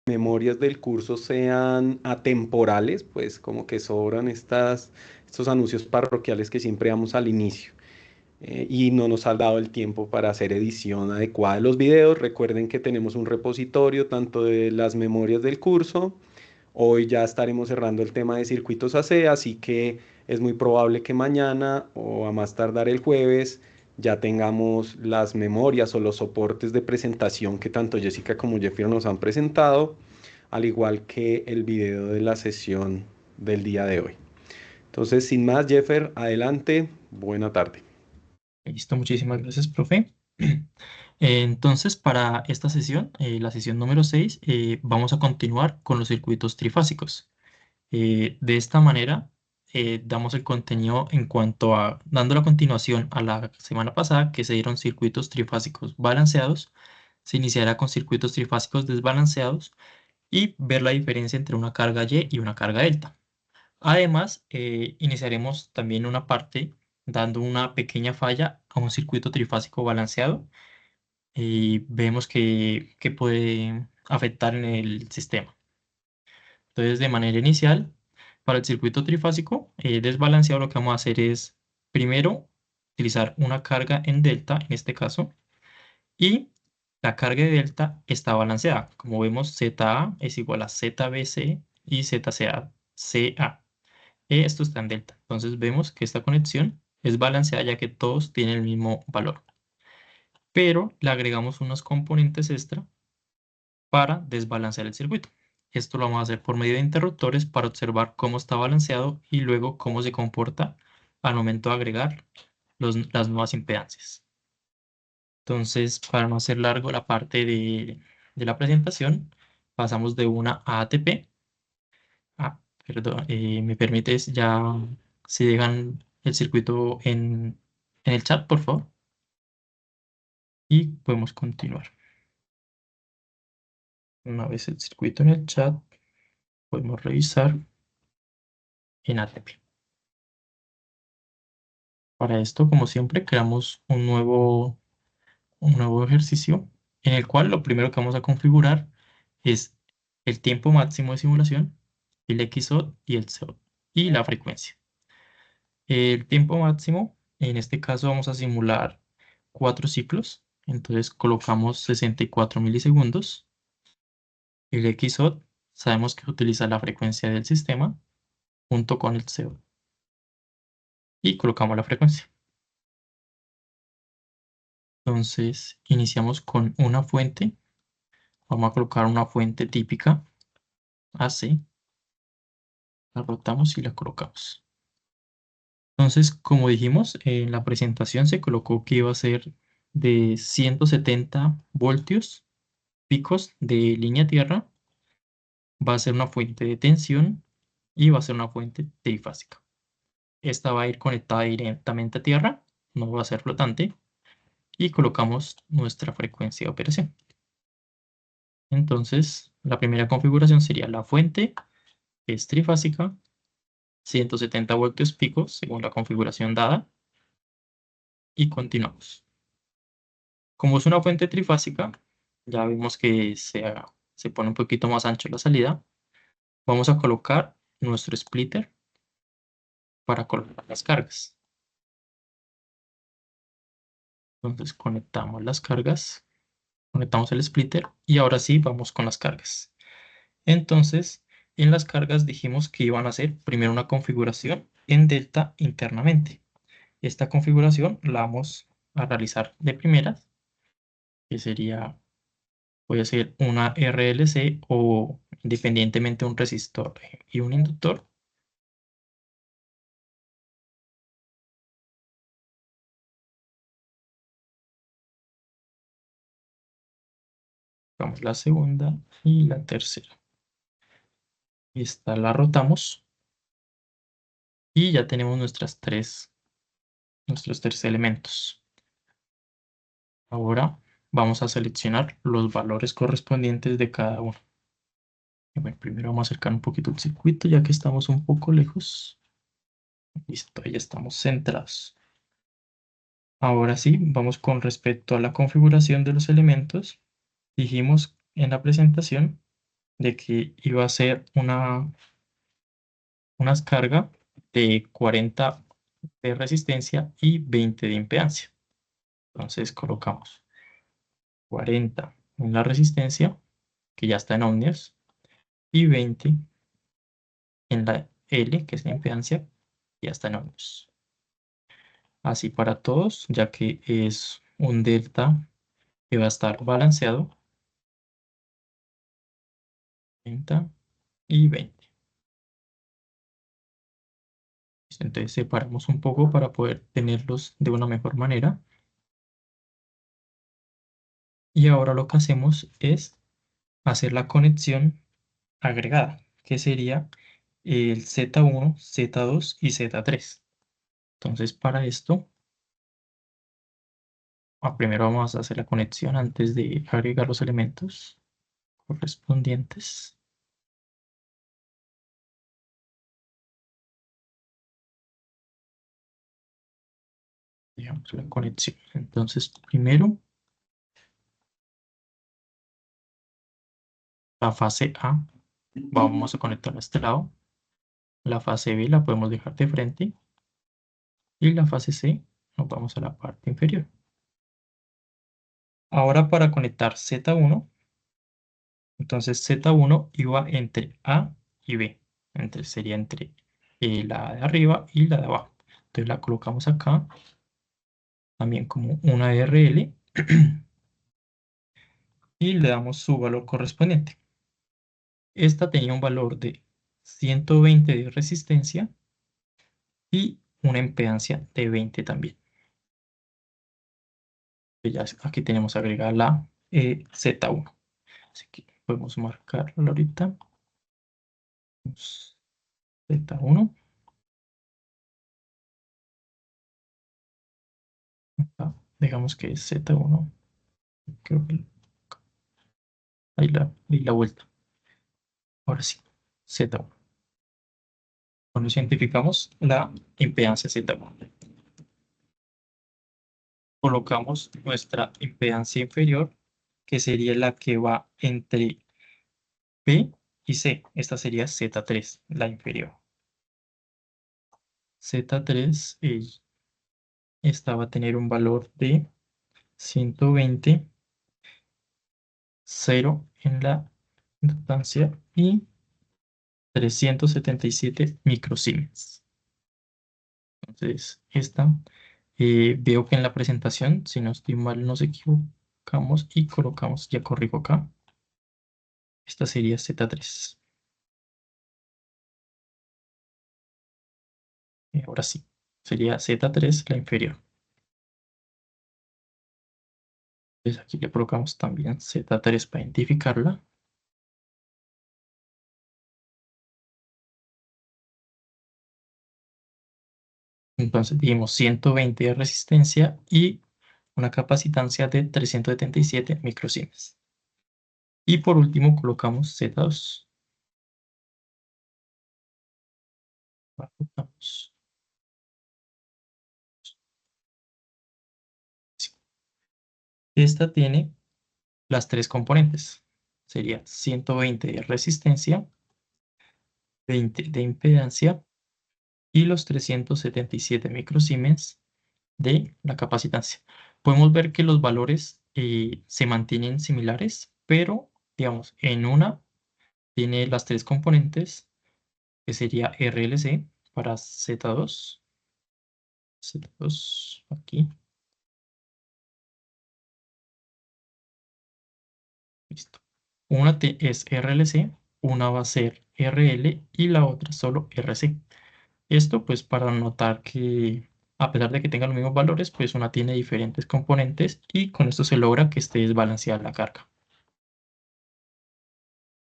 memorias del curso sean atemporales, pues como que sobran estos anuncios parroquiales que siempre damos al inicio. Y no nos ha dado el tiempo para hacer edición adecuada de los videos. Recuerden que tenemos un repositorio tanto de las memorias del curso. Hoy ya estaremos cerrando el tema de circuitos AC, así que es muy probable que mañana o a más tardar el jueves ya tengamos las memorias o los soportes de presentación que tanto Jessica como Jeffrey nos han presentado, al igual que el video de la sesión del día de hoy. Entonces, sin más, Jeffer, adelante. Buena tarde. Listo, muchísimas gracias, profe. Entonces, para esta sesión, la sesión número 6, vamos a continuar con los circuitos trifásicos. De esta manera, damos el contenido en cuanto a, dando la continuación a la semana pasada, que se dieron circuitos trifásicos balanceados, se iniciará con circuitos trifásicos desbalanceados y ver la diferencia entre una carga Y y una carga delta. Además, iniciaremos también una parte dando una pequeña falla a un circuito trifásico balanceado y vemos que puede afectar en el sistema. Entonces, de manera inicial, para el circuito trifásico desbalanceado, lo que vamos a hacer es, primero, utilizar una carga en delta, en este caso, y la carga de delta está balanceada. Como vemos, ZA es igual a ZBC y ZCA. CA. Esto está en delta. Entonces vemos que esta conexión es balanceada ya que todos tienen el mismo valor. Pero le agregamos unos componentes extra para desbalancear el circuito. Esto lo vamos a hacer por medio de interruptores para observar cómo está balanceado y luego cómo se comporta al momento de agregar las nuevas impedancias. Entonces, para no hacer largo la parte de la presentación, pasamos de una a ATP. Ah, perdón, ¿me permites ya si dejan el circuito en el chat, por favor? Y podemos continuar. Una vez el circuito en el chat, podemos revisar en ATP. Para esto, como siempre, creamos un nuevo ejercicio en el cual lo primero que vamos a configurar es el tiempo máximo de simulación, el XOT y el COT y la frecuencia. El tiempo máximo, en este caso vamos a simular 4 ciclos, entonces colocamos 64 milisegundos. El XOT sabemos que utiliza la frecuencia del sistema junto con el CO y colocamos la frecuencia. Entonces iniciamos con una fuente, vamos a colocar una fuente típica AC, la rotamos y la colocamos. Entonces, como dijimos, en la presentación se colocó que iba a ser de 170 voltios picos de línea tierra, va a ser una fuente de tensión y va a ser una fuente trifásica. Esta va a ir conectada directamente a tierra, no va a ser flotante, y colocamos nuestra frecuencia de operación. Entonces, la primera configuración sería la fuente, que es trifásica, 170 voltios picos según la configuración dada, y continuamos. Como es una fuente trifásica, ya vimos que se pone un poquito más ancho la salida. Vamos a colocar nuestro splitter para colocar las cargas. Entonces conectamos las cargas, conectamos el splitter y ahora sí vamos con las cargas. Entonces, en las cargas dijimos que iban a hacer primero una configuración en delta internamente. Esta configuración la vamos a realizar de primeras, que sería, puede ser una RLC o independientemente un resistor y un inductor. Vamos la segunda y la tercera. Esta la rotamos y ya tenemos nuestros tres elementos. Ahora vamos a seleccionar los valores correspondientes de cada uno. Y bueno, primero vamos a acercar un poquito el circuito ya que estamos un poco lejos. Listo, ya estamos centrados. Ahora sí, vamos con respecto a la configuración de los elementos. Dijimos en la presentación de que iba a ser una carga de 40 de resistencia y 20 de impedancia. Entonces colocamos 40 en la resistencia, que ya está en ohmios, y 20 en la L, que es la impedancia, que ya está en ohmios. Así para todos, ya que es un delta que va a estar balanceado, 30 y 20. Entonces separamos un poco para poder tenerlos de una mejor manera. Y ahora lo que hacemos es hacer la conexión agregada, que sería el Z1, Z2 y Z3. Entonces para esto, primero vamos a hacer la conexión antes de agregar los elementos correspondientes. Digamos la conexión. Entonces primero la fase A vamos a conectar a este lado. La fase B la podemos dejar de frente. Y la fase C nos vamos a la parte inferior. Ahora para conectar Z1, entonces Z1 iba entre A y B. Sería entre la de arriba y la de abajo. Entonces la colocamos acá también como una RL y le damos su valor correspondiente. Esta tenía un valor de 120 de resistencia y una impedancia de 20 también. Ya aquí tenemos agregada la Z1. Así que podemos marcarla ahorita. Z1. Digamos que es Z1. Creo que ahí la vuelta. Ahora sí, Z1. Cuando identificamos la impedancia Z1, colocamos nuestra impedancia inferior, que sería la que va entre P y C. Esta sería Z3, la inferior. Z3, esta va a tener un valor de 120, 0 en la inductancia y 377 microsiemens. Entonces, esta, veo que en la presentación, si no estoy mal, nos equivocamos y colocamos, ya corrijo acá, esta sería Z3. Ahora sí, sería Z3 la inferior. Entonces aquí le colocamos también Z3 para identificarla. Entonces dimos 120 de resistencia y una capacitancia de 377 microsiemens. Y por último colocamos Z2. Colocamos. Esta tiene las tres componentes. Sería 120 de resistencia, 20 de impedancia y los 377 microsiemens de la capacitancia. Podemos ver que los valores se mantienen similares, pero digamos, en una tiene las tres componentes, que sería RLC para Z2, Z2 aquí, listo. Una es RLC, una va a ser RL y la otra solo RC. Esto pues para notar que a pesar de que tengan los mismos valores, pues una tiene diferentes componentes y con esto se logra que esté desbalanceada la carga.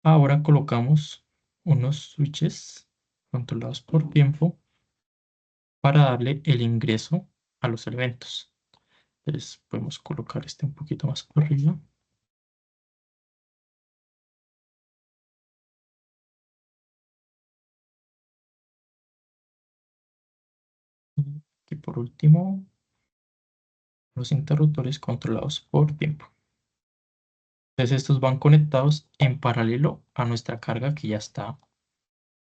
Ahora colocamos unos switches controlados por tiempo para darle el ingreso a los elementos. Entonces podemos colocar este un poquito más por arriba. Y por último, los interruptores controlados por tiempo. Entonces estos van conectados en paralelo a nuestra carga que ya está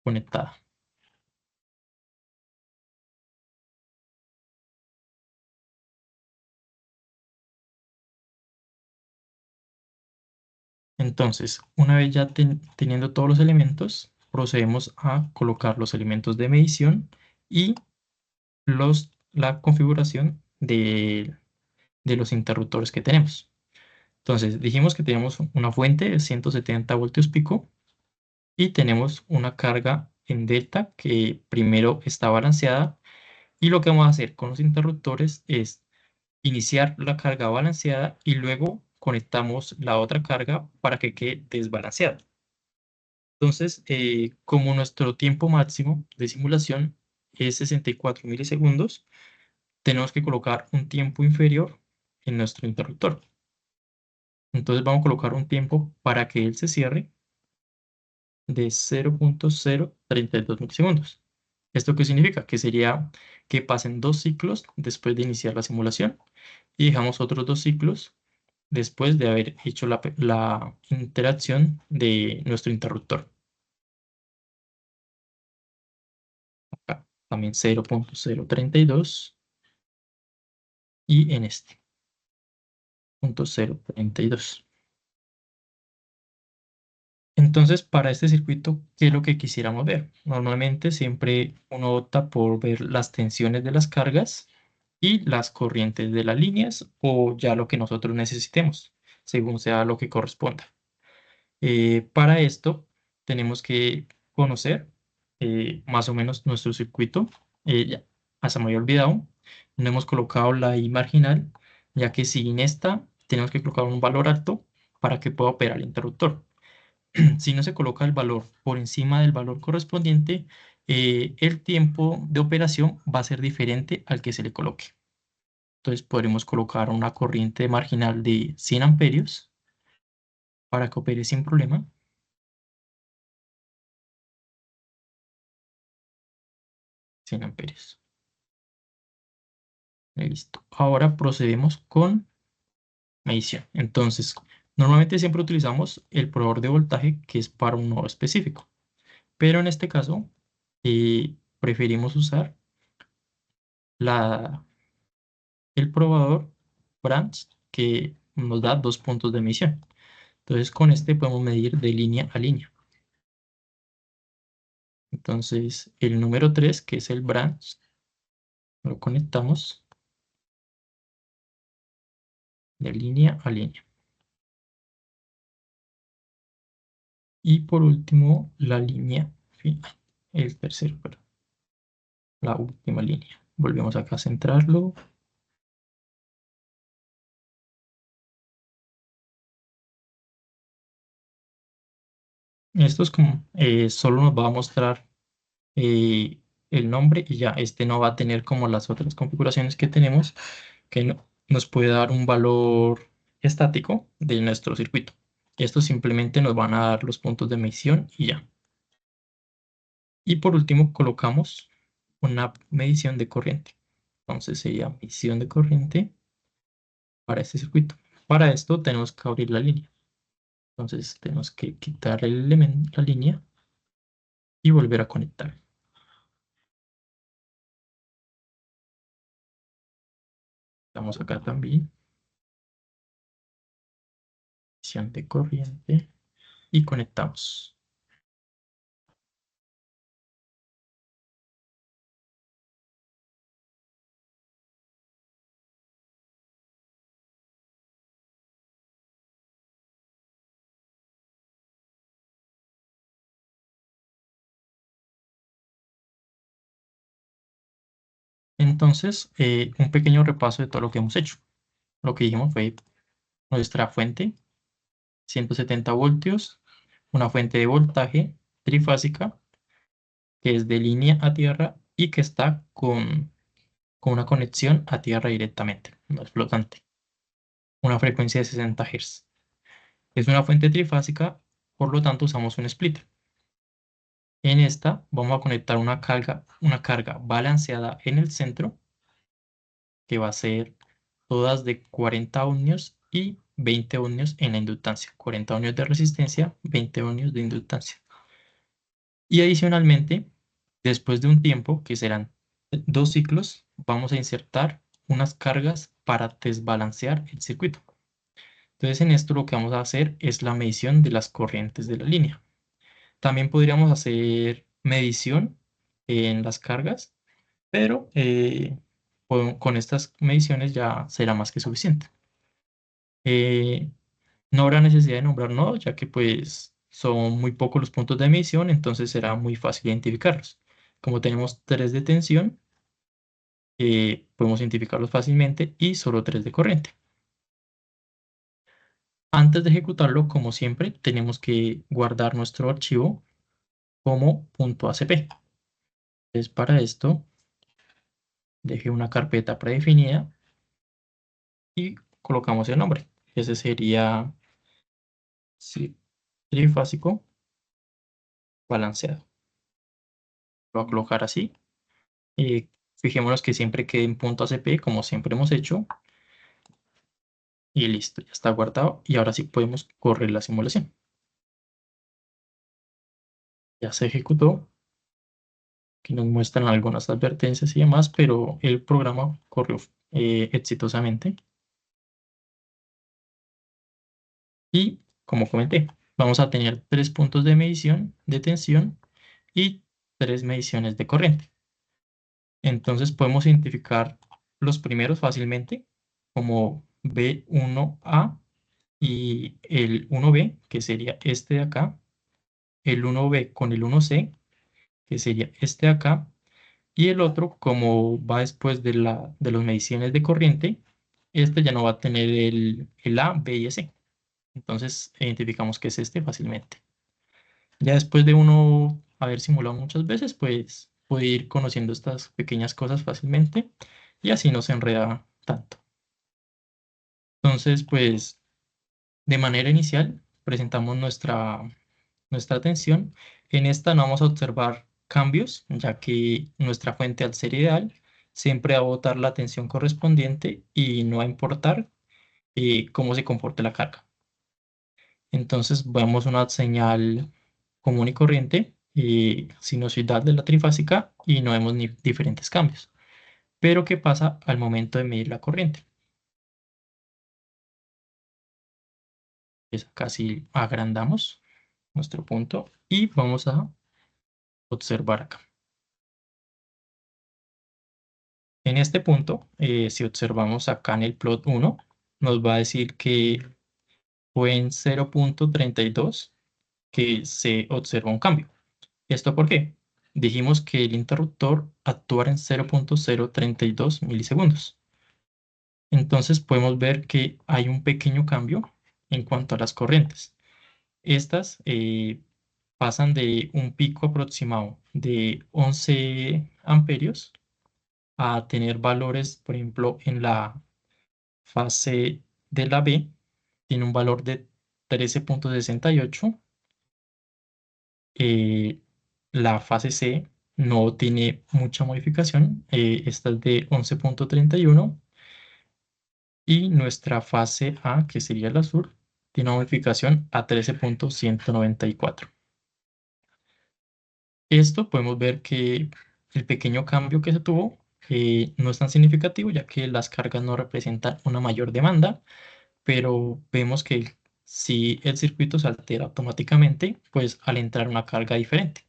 conectada. Entonces, una vez ya teniendo todos los elementos, procedemos a colocar los elementos de medición y la configuración de los interruptores que tenemos. Entonces, dijimos que tenemos una fuente de 170 voltios pico y tenemos una carga en delta que primero está balanceada, y lo que vamos a hacer con los interruptores es iniciar la carga balanceada y luego conectamos la otra carga para que quede desbalanceada. Entonces, como nuestro tiempo máximo de simulación es 64 milisegundos, tenemos que colocar un tiempo inferior en nuestro interruptor. Entonces vamos a colocar un tiempo para que él se cierre de 0.032 milisegundos. ¿Esto qué significa? Que sería que pasen 2 ciclos después de iniciar la simulación y dejamos otros 2 ciclos después de haber hecho la interacción de nuestro interruptor. Acá también 0.032 y en este 0.032. Entonces, para este circuito, ¿qué es lo que quisiéramos ver? Normalmente siempre uno opta por ver las tensiones de las cargas y las corrientes de las líneas, o ya lo que nosotros necesitemos, según sea lo que corresponda. Para esto tenemos que conocer más o menos nuestro circuito. Hasta me había olvidado, no hemos colocado la I marginal, ya que sin esta tenemos que colocar un valor alto para que pueda operar el interruptor. Si no se coloca el valor por encima del valor correspondiente, el tiempo de operación va a ser diferente al que se le coloque. Entonces podremos colocar una corriente marginal de 100 amperios para que opere sin problema. 100 amperios. Listo. Ahora procedemos con medición. Entonces, normalmente siempre utilizamos el probador de voltaje que es para un nodo específico. Pero en este caso, preferimos usar el probador branch que nos da 2 puntos de medición. Entonces, con este podemos medir de línea a línea. Entonces, el número 3, que es el branch, lo conectamos de línea a línea. Y por último, la línea final, el tercero, perdón, la última línea. Volvemos acá a centrarlo. Esto es como, solo nos va a mostrar el nombre y ya, este no va a tener como las otras configuraciones que tenemos, que nos puede dar un valor estático de nuestro circuito. Esto simplemente nos van a dar los puntos de medición y ya. Y por último colocamos una medición de corriente. Entonces sería medición de corriente para este circuito. Para esto tenemos que abrir la línea. Entonces tenemos que quitar el elemento, la línea, y volver a conectar. Estamos acá también. Medición de corriente y conectamos. Entonces, un pequeño repaso de todo lo que hemos hecho. Lo que dijimos fue nuestra fuente, 170 voltios, una fuente de voltaje trifásica, que es de línea a tierra y que está con una conexión a tierra directamente, no es flotante. Una frecuencia de 60 Hz. Es una fuente trifásica, por lo tanto usamos un splitter. En esta vamos a conectar una carga balanceada en el centro, que va a ser todas de 40 ohmios y 20 ohmios en la inductancia, 40 ohmios de resistencia, 20 ohmios de inductancia. Y adicionalmente, después de un tiempo, que serán 2 ciclos, vamos a insertar unas cargas para desbalancear el circuito. Entonces en esto lo que vamos a hacer es la medición de las corrientes de la línea. También podríamos hacer medición en las cargas, pero con estas mediciones ya será más que suficiente. Eh, no habrá necesidad de nombrar nodos, ya que pues son muy pocos los puntos de medición, entonces será muy fácil identificarlos. Como tenemos 3 de tensión, podemos identificarlos fácilmente y solo 3 de corriente. Antes de ejecutarlo, como siempre, tenemos que guardar nuestro archivo como .acp. Entonces, para esto, deje una carpeta predefinida y colocamos el nombre. Ese sería sí, trifásico balanceado. Lo voy a colocar así. Fijémonos que siempre quede en .acp, como siempre hemos hecho. Y listo, ya está guardado. Y ahora sí podemos correr la simulación. Ya se ejecutó. Aquí nos muestran algunas advertencias y demás, pero el programa corrió exitosamente. Y como comenté, vamos a tener 3 puntos de medición de tensión y 3 mediciones de corriente. Entonces podemos identificar los primeros fácilmente como B1A y el 1B, que sería este de acá, el 1B con el 1C, que sería este de acá, y el otro, como va después de las mediciones de corriente, este ya no va a tener el A, B y C. Entonces identificamos que es este fácilmente. Ya después de uno haber simulado muchas veces, pues puede ir conociendo estas pequeñas cosas fácilmente y así no se enreda tanto. Entonces, pues de manera inicial presentamos nuestra tensión. En esta no vamos a observar cambios, ya que nuestra fuente al ser ideal siempre va a botar la tensión correspondiente y no va a importar cómo se comporte la carga. Entonces vemos una señal común y corriente, sinusoidal de la trifásica y no vemos ni diferentes cambios. Pero ¿qué pasa al momento de medir la corriente? Es acá si agrandamos nuestro punto y vamos a observar acá. En este punto, si observamos acá en el plot 1, nos va a decir que fue en 0.32 que se observa un cambio. ¿Esto por qué? Dijimos que el interruptor actuara en 0.032 milisegundos. Entonces podemos ver que hay un pequeño cambio en cuanto a las corrientes. Estas pasan de un pico aproximado de 11 amperios a tener valores, por ejemplo, en la fase de la B, tiene un valor de 13.68. eh, la fase C no tiene mucha modificación, esta es de 11.31 y nuestra fase A, que sería el azul, tiene una modificación a 13.194. Esto podemos ver que el pequeño cambio que se tuvo no es tan significativo, ya que las cargas no representan una mayor demanda, pero vemos que si el circuito se altera automáticamente, pues al entrar una carga diferente.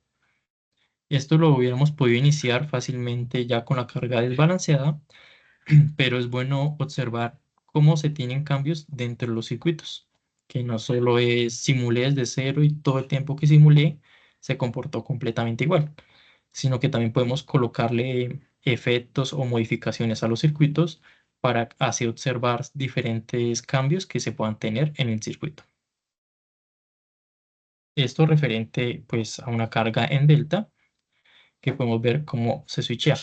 Esto lo hubiéramos podido iniciar fácilmente ya con la carga desbalanceada, pero es bueno observar cómo se tienen cambios dentro de los circuitos, que no solo es simulé desde cero y todo el tiempo que simulé se comportó completamente igual, sino que también podemos colocarle efectos o modificaciones a los circuitos para así observar diferentes cambios que se puedan tener en el circuito. Esto referente pues a una carga en delta que podemos ver cómo se switchea.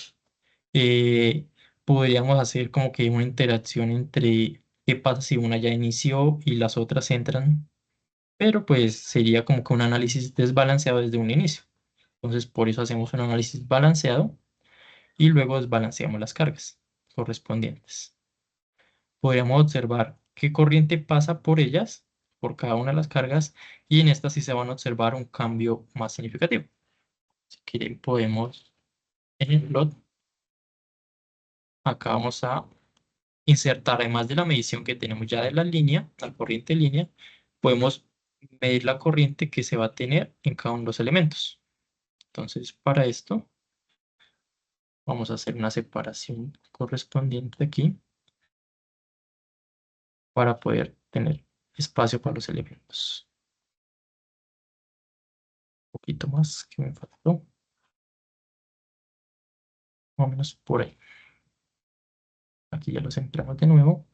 eh, Podríamos hacer como que una interacción entre qué pasa si una ya inició y las otras entran, pero pues sería como que un análisis desbalanceado desde un inicio. Entonces, por eso hacemos un análisis balanceado y luego desbalanceamos las cargas correspondientes. Podríamos observar qué corriente pasa por ellas, por cada una de las cargas, y en estas sí se van a observar un cambio más significativo. Si quieren podemos, en el plot, acá vamos a insertar, además de la medición que tenemos ya de la línea, la corriente línea, podemos medir la corriente que se va a tener en cada uno de los elementos. Entonces, para esto, vamos a hacer una separación correspondiente aquí para poder tener espacio para los elementos. Un poquito más que me faltó, más o menos por ahí. Aquí ya los centramos de nuevo.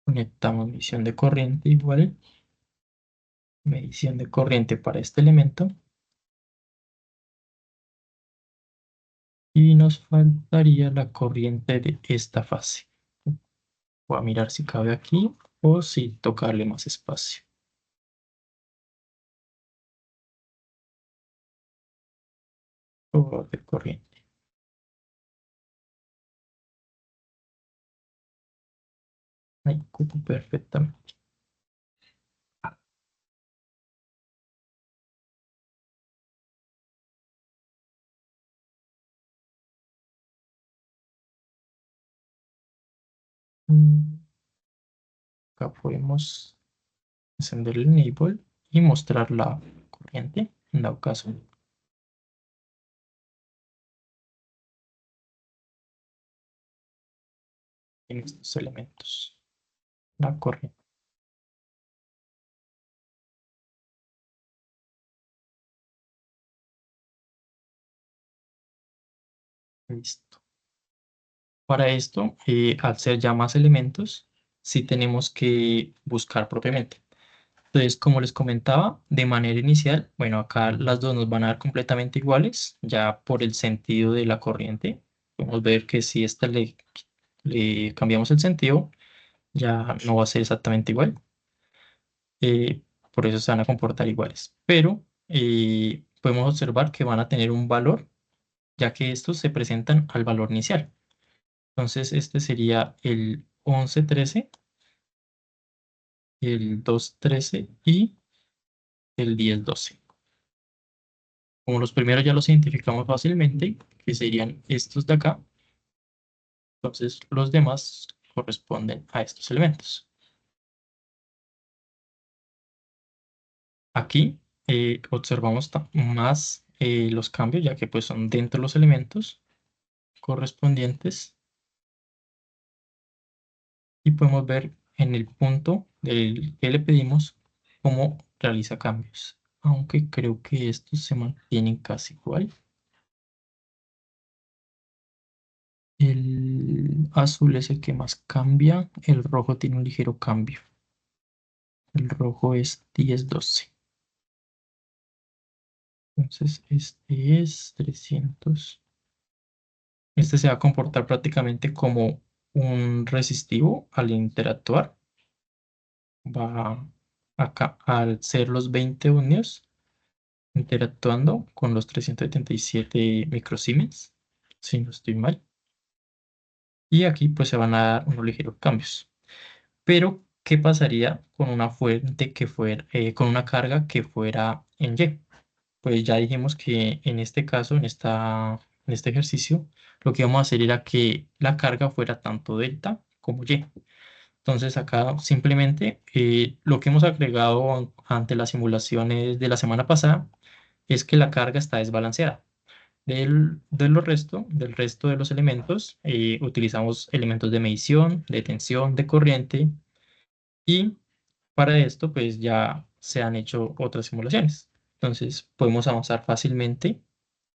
Conectamos medición de corriente igual, medición de corriente para este elemento. Y nos faltaría la corriente de esta fase. Voy a mirar si cabe aquí o si tocarle más espacio. Por de corriente. Ahí cupo perfectamente. Mm, Acá podemos encender el enable y mostrar la corriente, en dado caso. En estos elementos. La corriente. Listo. Para esto, al ser ya más elementos, sí tenemos que buscar propiamente. Entonces, como les comentaba, de manera inicial, bueno, acá las dos nos van a dar completamente iguales, ya por el sentido de la corriente. Podemos ver que si esta le cambiamos el sentido, ya no va a ser exactamente igual. Por eso se van a comportar iguales. Pero podemos observar que van a tener un valor, ya que estos se presentan al valor inicial. Entonces, este sería el 11,13, el 2,13 y el 10,12. Como los primeros ya los identificamos fácilmente, que serían estos de acá, entonces los demás corresponden a estos elementos. Aquí observamos más los cambios, ya que pues son dentro de los elementos correspondientes y podemos ver en el punto del que le pedimos cómo realiza cambios. Aunque creo que estos se mantienen casi igual. El azul es el que más cambia, el rojo tiene un ligero cambio. El rojo es 10,12. Entonces, este es 300. Este se va a comportar prácticamente como un resistivo al interactuar. Va acá, al ser los 20 ohmios, interactuando con los 377 microsiemens, si no estoy mal. Y aquí pues se van a dar unos ligeros cambios. Pero, ¿qué pasaría con una fuente que fuera, con una carga que fuera en Y? Pues ya dijimos que en este caso, en este ejercicio, lo que vamos a hacer era que la carga fuera tanto delta como Y. Entonces acá simplemente lo que hemos agregado ante las simulaciones de la semana pasada es que la carga está desbalanceada. Del resto de los elementos, utilizamos elementos de medición, de tensión, de corriente y para esto pues ya se han hecho otras simulaciones. Entonces podemos avanzar fácilmente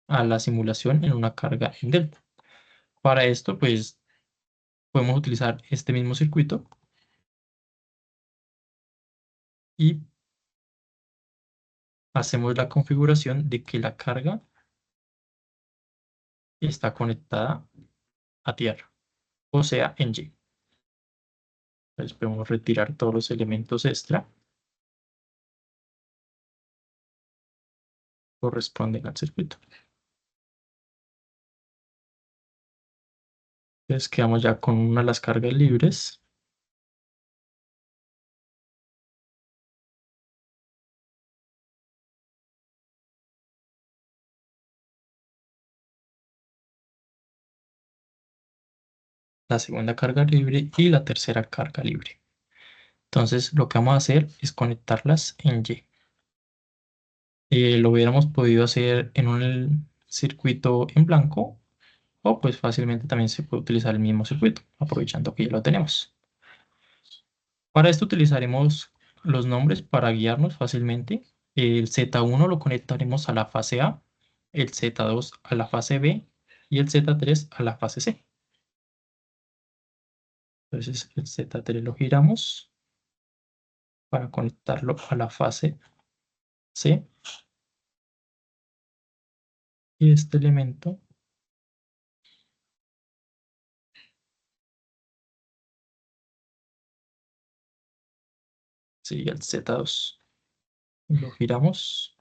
a la simulación en una carga en delta. Para esto pues podemos utilizar este mismo circuito y hacemos la configuración de que la carga está conectada a tierra, o sea en Y. Entonces podemos retirar todos los elementos extra corresponden al circuito. Entonces quedamos ya con una de las cargas libres. La segunda carga libre y la tercera carga libre. Entonces lo que vamos a hacer es conectarlas en Y. Lo hubiéramos podido hacer en un circuito en blanco o pues fácilmente también se puede utilizar el mismo circuito, aprovechando que ya lo tenemos. Para esto utilizaremos los nombres para guiarnos fácilmente. El Z1 lo conectaremos a la fase A, el Z2 a la fase B y el Z3 a la fase C. Entonces el Z3 lo giramos para conectarlo a la fase C y este elemento sigue el Z2. Lo giramos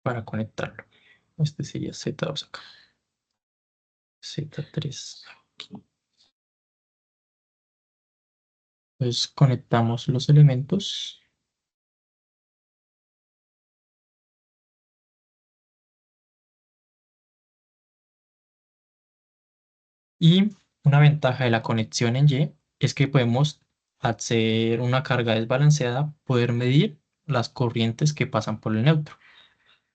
para conectarlo. Este sería Z2 acá. Z3 aquí. Entonces conectamos los elementos. Y una ventaja de la conexión en Y es que podemos, al ser una carga desbalanceada, poder medir las corrientes que pasan por el neutro.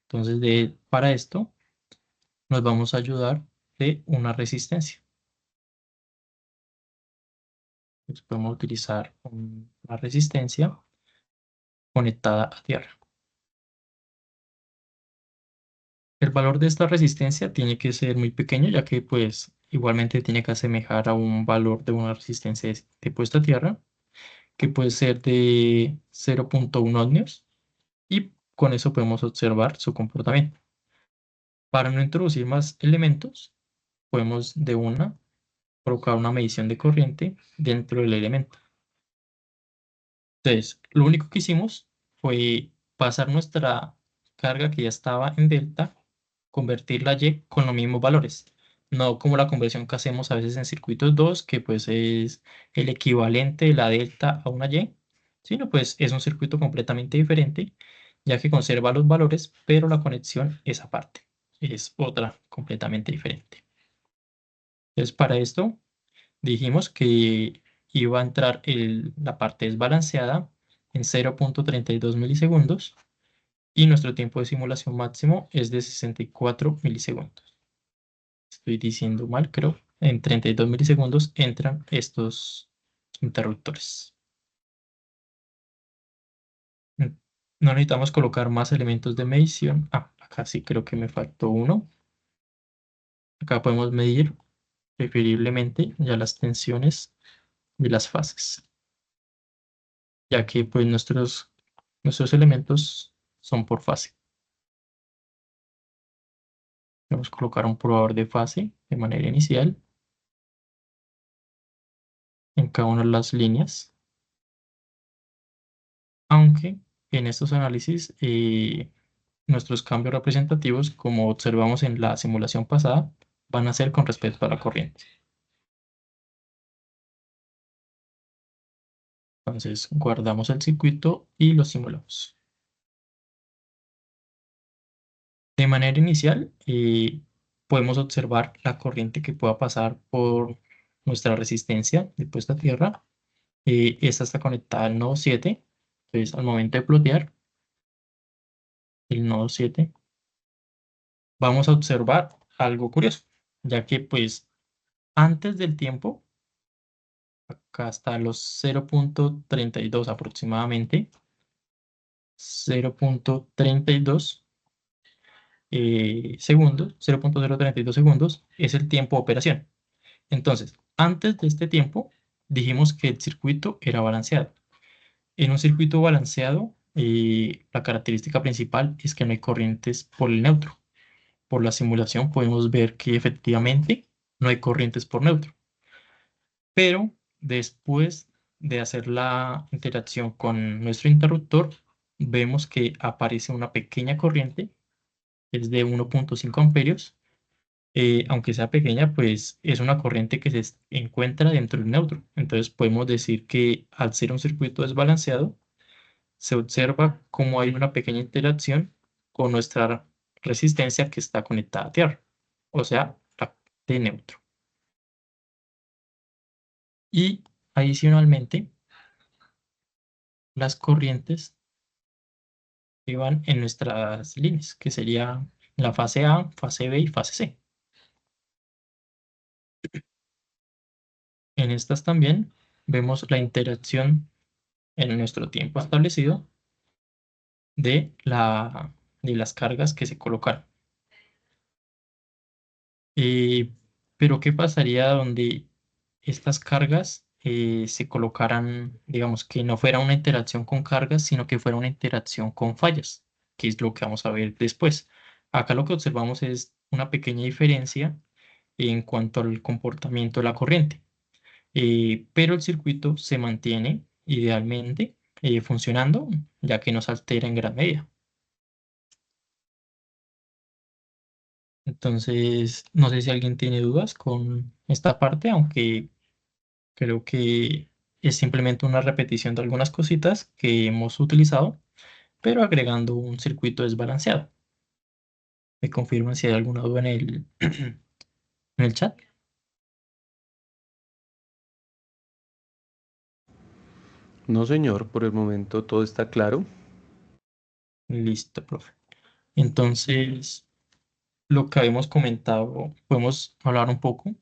Entonces, para esto nos vamos a ayudar de una resistencia. Entonces, podemos utilizar una resistencia conectada a tierra. El valor de esta resistencia tiene que ser muy pequeño, ya que pues igualmente tiene que asemejar a un valor de una resistencia de puesta a tierra, que puede ser de 0.1 ohmios, y con eso podemos observar su comportamiento. Para no introducir más elementos, podemos de una provocar una medición de corriente dentro del elemento. Entonces, lo único que hicimos fue pasar nuestra carga que ya estaba en delta, convertirla a Y con los mismos valores. No como la conversión que hacemos a veces en circuitos 2, que pues es el equivalente de la delta a una Y, sino pues es un circuito completamente diferente, ya que conserva los valores, pero la conexión es aparte. Es otra completamente diferente. Entonces, para esto dijimos que iba a entrar la parte desbalanceada en 0.32 milisegundos y nuestro tiempo de simulación máximo es de 64 milisegundos. Estoy diciendo mal, creo. En 32 milisegundos entran estos interruptores. Mm, No necesitamos colocar más elementos de medición. Ah, acá sí creo que me faltó uno. Acá podemos medir preferiblemente ya las tensiones de las fases, ya que pues nuestros elementos son por fase. Vamos a colocar un probador de fase de manera inicial en cada una de las líneas, aunque en estos análisis nuestros cambios representativos, como observamos en la simulación pasada, van a ser con respecto a la corriente. Entonces guardamos el circuito y lo simulamos. De manera inicial, podemos observar la corriente que pueda pasar por nuestra resistencia de puesta a tierra. Esta está conectada al nodo 7. Entonces, al momento de plotear el nodo 7, vamos a observar algo curioso, ya que pues antes del tiempo, acá está los 0.32 aproximadamente, 0.32 segundos, 0.032 segundos es el tiempo de operación. Entonces, antes de este tiempo, dijimos que el circuito era balanceado. En un circuito balanceado, la característica principal es que no hay corrientes por el neutro. Por la simulación podemos ver que efectivamente no hay corrientes por neutro. Pero después de hacer la interacción con nuestro interruptor, vemos que aparece una pequeña corriente, es de 1.5 amperios, Aunque sea pequeña, pues es una corriente que encuentra dentro del neutro. Entonces podemos decir que al ser un circuito desbalanceado, se observa cómo hay una pequeña interacción con nuestra resistencia que está conectada a tierra, o sea, la de neutro. Y adicionalmente, las corrientes que van en nuestras líneas, que sería la fase A, fase B y fase C. En estas también vemos la interacción en nuestro tiempo establecido de, de las cargas que se colocaron. Eh, pero ¿qué pasaría donde estas cargas se colocaran, digamos, que no fuera una interacción con cargas, sino que fuera una interacción con fallas, que es lo que vamos a ver después? Acá lo que observamos es una pequeña diferencia en cuanto al comportamiento de la corriente, pero el circuito se mantiene idealmente funcionando, ya que no se altera en gran medida. Entonces, no sé si alguien tiene dudas con esta parte, aunque creo que es simplemente una repetición de algunas cositas que hemos utilizado, pero agregando un circuito desbalanceado. Me confirman si hay alguna duda en en el chat. No, señor, por el momento todo está claro. Listo, profe. Entonces, lo que habíamos comentado, podemos hablar un poco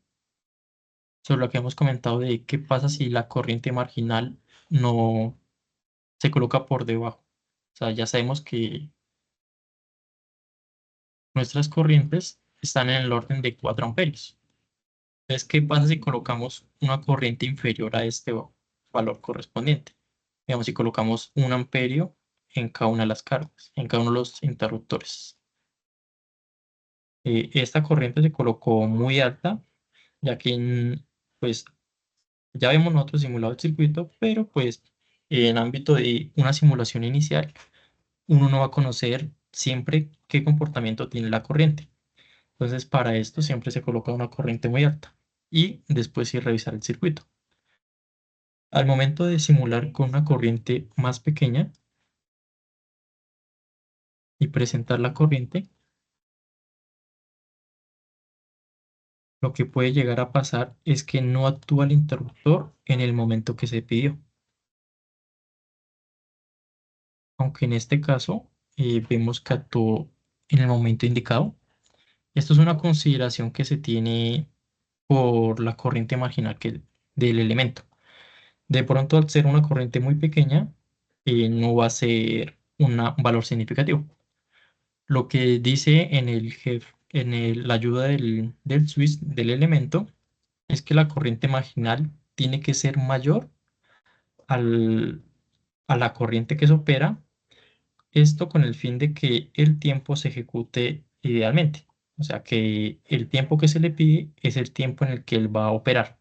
sobre lo que hemos comentado de qué pasa si la corriente marginal no se coloca por debajo. O sea, ya sabemos que nuestras corrientes están en el orden de 4 amperios. Entonces, ¿qué pasa si colocamos una corriente inferior a este valor correspondiente? Digamos, si colocamos 1 amperio en cada una de las cargas, en cada uno de los interruptores. Esta corriente se colocó muy alta, ya que pues ya vemos nosotros simulado el circuito, pero pues en ámbito de una simulación inicial, uno no va a conocer siempre qué comportamiento tiene la corriente. Entonces, para esto siempre se coloca una corriente muy alta y después sí revisar el circuito. Al momento de simular con una corriente más pequeña y presentar la corriente, lo que puede llegar a pasar es que no actúa el interruptor en el momento que se pidió. Aunque en este caso vemos que actuó en el momento indicado. Esto es una consideración que se tiene por la corriente marginal del elemento. De pronto, al ser una corriente muy pequeña, no va a ser un valor significativo. Lo que dice en la ayuda del switch del elemento es que la corriente marginal tiene que ser mayor al- a la corriente que se opera, esto con el fin de que el tiempo se ejecute idealmente. O sea, que el tiempo que se le pide es el tiempo en el que él va a operar.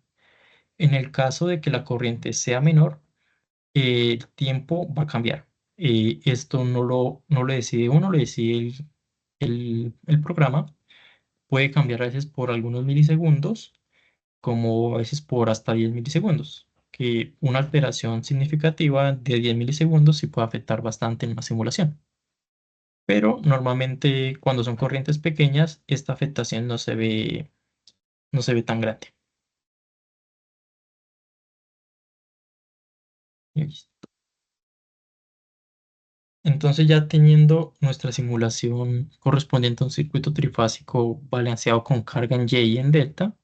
En el caso de que la corriente sea menor, el tiempo va a cambiar. Esto no lo decide uno, lo decide el programa. Puede cambiar a veces por algunos milisegundos, como a veces por hasta 10 milisegundos, que una alteración significativa de 10 milisegundos sí puede afectar bastante en una simulación. Pero normalmente cuando son corrientes pequeñas, esta afectación no se ve tan grande. Listo. Entonces, ya teniendo nuestra simulación correspondiente a un circuito trifásico balanceado con carga en Y y en delta,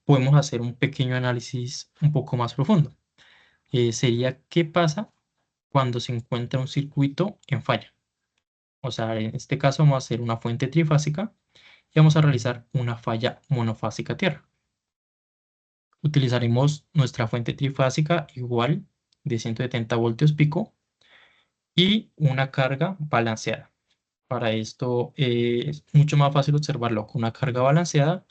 podemos hacer un pequeño análisis un poco más profundo. Sería qué pasa cuando se encuentra un circuito en falla. O sea, en este caso vamos a hacer una fuente trifásica y vamos a realizar una falla monofásica a tierra. Utilizaremos nuestra fuente trifásica igual de 170 voltios pico y una carga balanceada. Para esto es mucho más fácil observarlo con una carga balanceada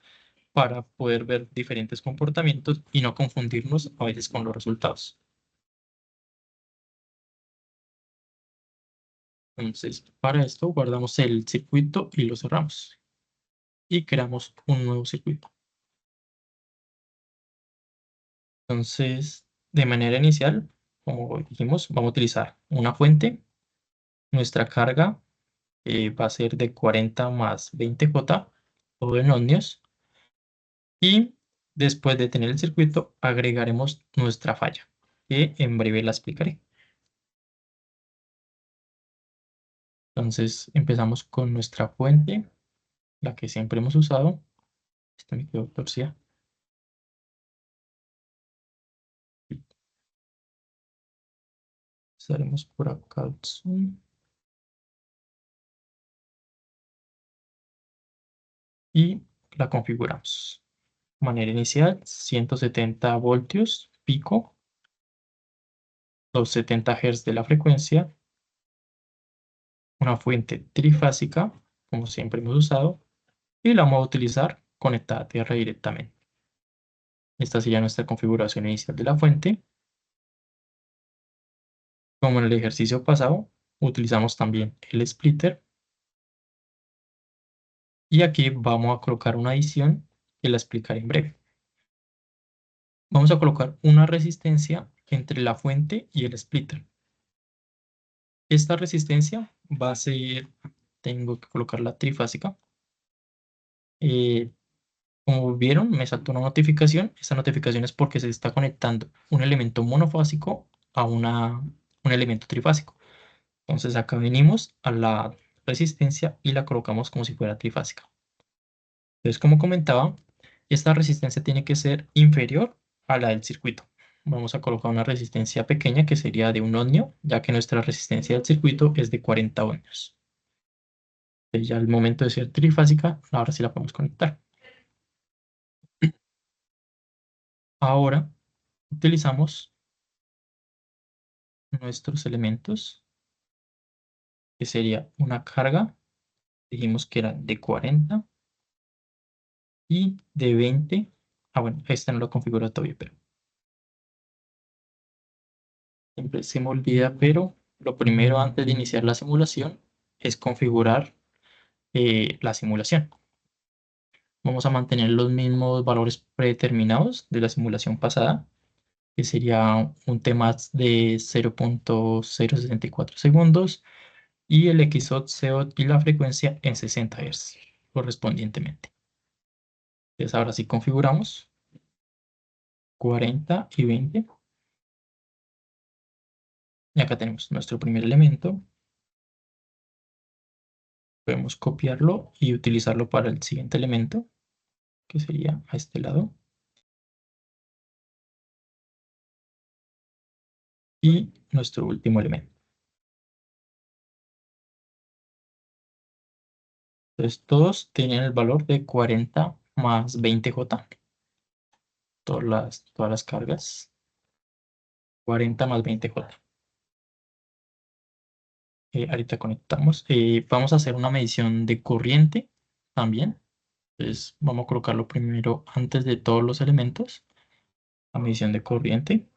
para poder ver diferentes comportamientos y no confundirnos a veces con los resultados. Entonces, para esto guardamos el circuito y lo cerramos. y creamos un nuevo circuito. Entonces, de manera inicial, como dijimos, vamos a utilizar una fuente. Nuestra carga va a ser de 40 más 20J, todo en ohmios. Y después de tener el circuito, agregaremos nuestra falla, que en breve la explicaré. Entonces, empezamos con nuestra fuente, la que siempre hemos usado. Esta me quedó torcida. Estaremos por acá. Y la configuramos. Manera inicial, 170 voltios, pico, los 70 Hz de la frecuencia, una fuente trifásica, como siempre hemos usado, y la vamos a utilizar conectada a tierra directamente. Esta sería nuestra configuración inicial de la fuente. Como en el ejercicio pasado, utilizamos también el splitter. Y aquí vamos a colocar una adición que la explicaré en breve. Vamos a colocar una resistencia entre la fuente y el splitter. Esta resistencia va a ser, tengo que colocar la trifásica. Eh, Como vieron, me saltó una notificación. Esta notificación es porque se está conectando un elemento monofásico a un elemento trifásico. Entonces acá venimos a la resistencia y la colocamos como si fuera trifásica. Entonces, como comentaba, esta resistencia tiene que ser inferior a la del circuito. Vamos a colocar una resistencia pequeña que sería de 1 ohmio, ya que nuestra resistencia del circuito es de 40 ohmios. Entonces, ya al momento de ser trifásica, ahora sí la podemos conectar. Ahora utilizamos nuestros elementos, que sería una carga, dijimos que era de 40 y de 20. Ah, bueno, esta no lo configuro todavía, pero siempre se me olvida, pero lo primero antes de iniciar la simulación es configurar la simulación. Vamos a mantener los mismos valores predeterminados de la simulación pasada, que sería un Tmax de 0.064 segundos y el XOT, COT y la frecuencia en 60 Hz correspondientemente. Entonces ahora sí configuramos 40 y 20. Y acá tenemos nuestro primer elemento. Podemos copiarlo y utilizarlo para el siguiente elemento, que sería a este lado. Y nuestro último elemento. Entonces todos tienen el valor de 40 más 20J. Todas las cargas. 40 más 20J. Ahorita conectamos. Vamos a hacer una medición de corriente también. Entonces vamos a colocarlo primero antes de todos los elementos. La medición de corriente.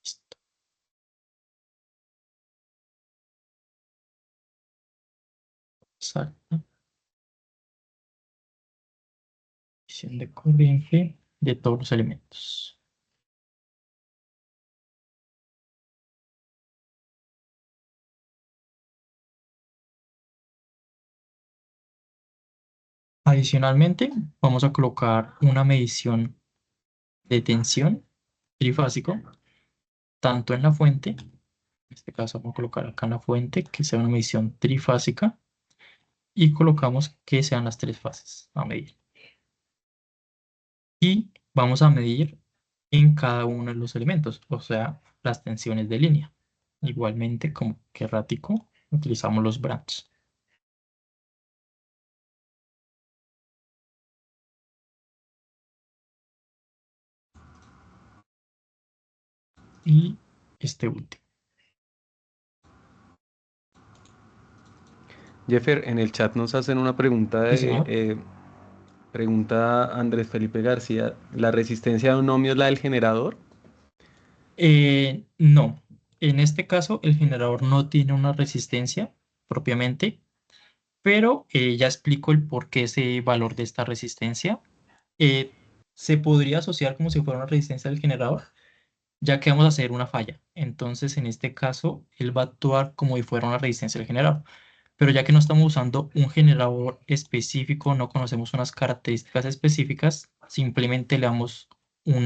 Listo. Salta. Medición de corriente de todos los elementos. Adicionalmente, vamos a colocar una medición de tensión trifásico, tanto en la fuente, en este caso vamos a colocar acá en la fuente, que sea una medición trifásica, y colocamos que sean las tres fases a medir. Y vamos a medir en cada uno de los elementos, o sea, las tensiones de línea. Igualmente, como que errático, utilizamos los branch. Y este último. Jeffer, en el chat nos hacen una pregunta Sí, señor. pregunta Andrés Felipe García, ¿la resistencia de un ohmio es la del generador? No. En este caso, el generador no tiene una resistencia propiamente, pero ya explico el por qué ese valor de esta resistencia. Eh, Se podría asociar como si fuera una resistencia del generador, ya que vamos a hacer una falla. Entonces, en este caso, él va a actuar como si fuera una resistencia del generador. Pero ya que no estamos usando un generador específico, no conocemos unas características específicas, simplemente le damos un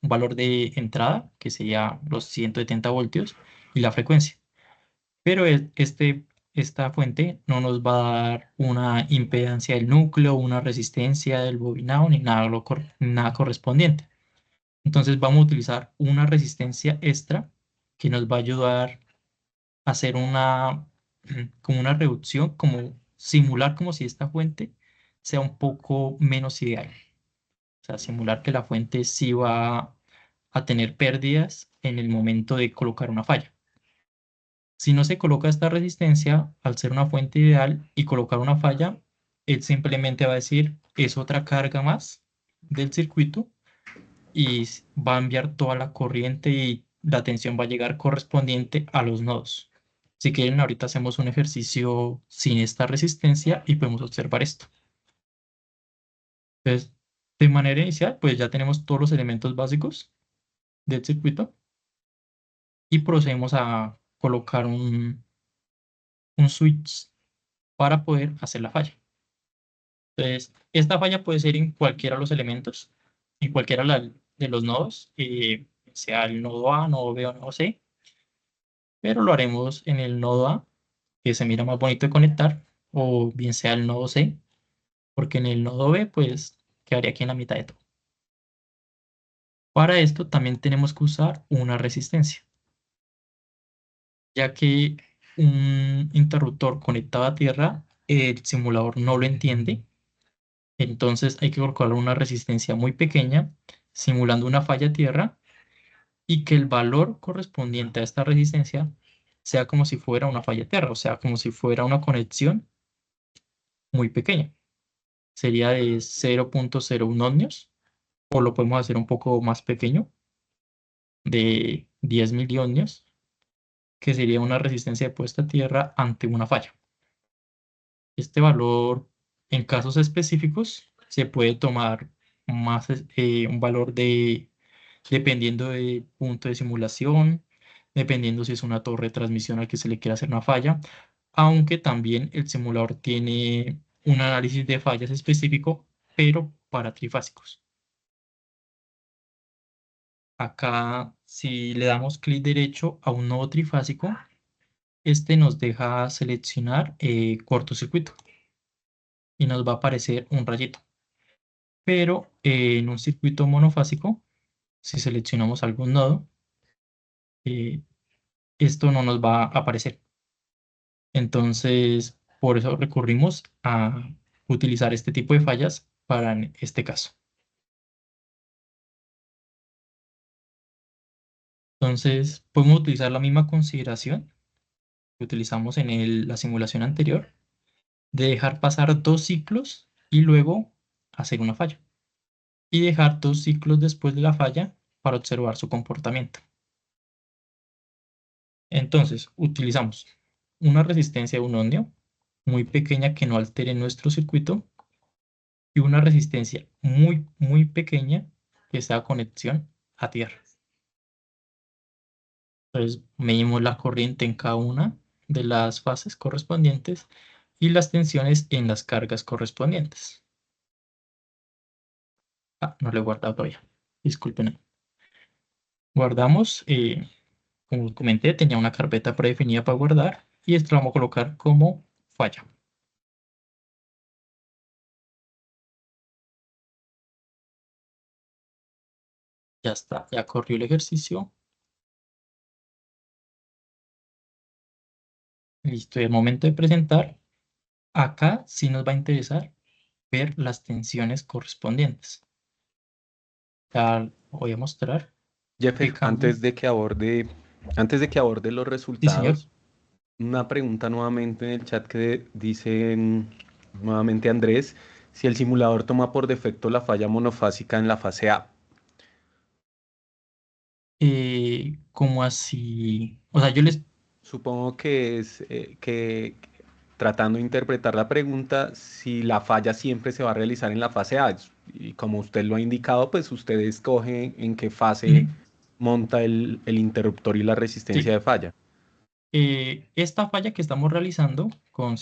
valor de entrada, que sería los 170 voltios, y la frecuencia. Pero esta fuente no nos va a dar una impedancia del núcleo, una resistencia del bobinado, ni nada, nada correspondiente. Entonces vamos a utilizar una resistencia extra que nos va a ayudar a hacer como una reducción, como simular como si esta fuente sea un poco menos ideal. O sea, simular que la fuente sí va a tener pérdidas en el momento de colocar una falla. Si no se coloca esta resistencia, al ser una fuente ideal y colocar una falla, él simplemente va a decir, es otra carga más del circuito y va a enviar toda la corriente y la tensión va a llegar correspondiente a los nodos. Si quieren, ahorita hacemos un ejercicio sin esta resistencia y podemos observar esto. Entonces, de manera inicial, pues ya tenemos todos los elementos básicos del circuito y procedemos a colocar un switch para poder hacer la falla. Entonces, esta falla puede ser en cualquiera de los elementos, en cualquiera de los nodos, sea el nodo A, nodo B o nodo C, pero lo haremos en el nodo A, que se mira más bonito de conectar, o bien sea el nodo C, porque en el nodo B, pues, quedaría aquí en la mitad de todo. Para esto también tenemos que usar una resistencia, ya que un interruptor conectado a tierra, el simulador no lo entiende. Entonces hay que colocar una resistencia muy pequeña, simulando una falla a tierra, y que el valor correspondiente a esta resistencia sea como si fuera una falla a tierra, o sea, como si fuera una conexión muy pequeña. Sería de 0,01 ohmios, o lo podemos hacer un poco más pequeño, de 10 miliohmios, que sería una resistencia de puesta a tierra ante una falla. Este valor, en casos específicos, se puede tomar más un valor dependiendo del punto de simulación, dependiendo si es una torre de transmisión al que se le quiere hacer una falla, aunque también el simulador tiene un análisis de fallas específico, pero para trifásicos. Acá, si le damos clic derecho a un nodo trifásico, este nos deja seleccionar cortocircuito y nos va a aparecer un rayito. Pero en un circuito monofásico, si seleccionamos algún nodo, eh, esto no nos va a aparecer. Entonces, por eso recurrimos a utilizar este tipo de fallas para este caso. Entonces, podemos utilizar la misma consideración que utilizamos en la simulación anterior, de dejar pasar 2 ciclos y luego hacer una falla. Y dejar 2 ciclos después de la falla para observar su comportamiento. Entonces, utilizamos una resistencia de 1 ohmio muy pequeña que no altere nuestro circuito y una resistencia muy, muy pequeña que sea conexión a tierra. Entonces, medimos la corriente en cada una de las fases correspondientes y las tensiones en las cargas correspondientes. No lo he guardado todavía. Disculpen. Guardamos, como comenté, tenía una carpeta predefinida para guardar y esto lo vamos a colocar como falla. Ya está, ya corrió el ejercicio. Listo, y al momento de presentar, acá sí nos va a interesar ver las tensiones correspondientes. Ya voy a mostrar que Jeffer, cambia. antes de que aborde los Sí, señor. resultados, una pregunta nuevamente en el chat que dice nuevamente Andrés, si el simulador toma por defecto la falla monofásica en la fase A. ¿Cómo así? O sea, yo les... Supongo que es que tratando de interpretar la pregunta, si la falla siempre se va a realizar en la fase A. Y como usted lo ha indicado, pues usted escoge en qué fase Ujú. monta el interruptor y la resistencia Sí. de falla. Esta falla que estamos realizando con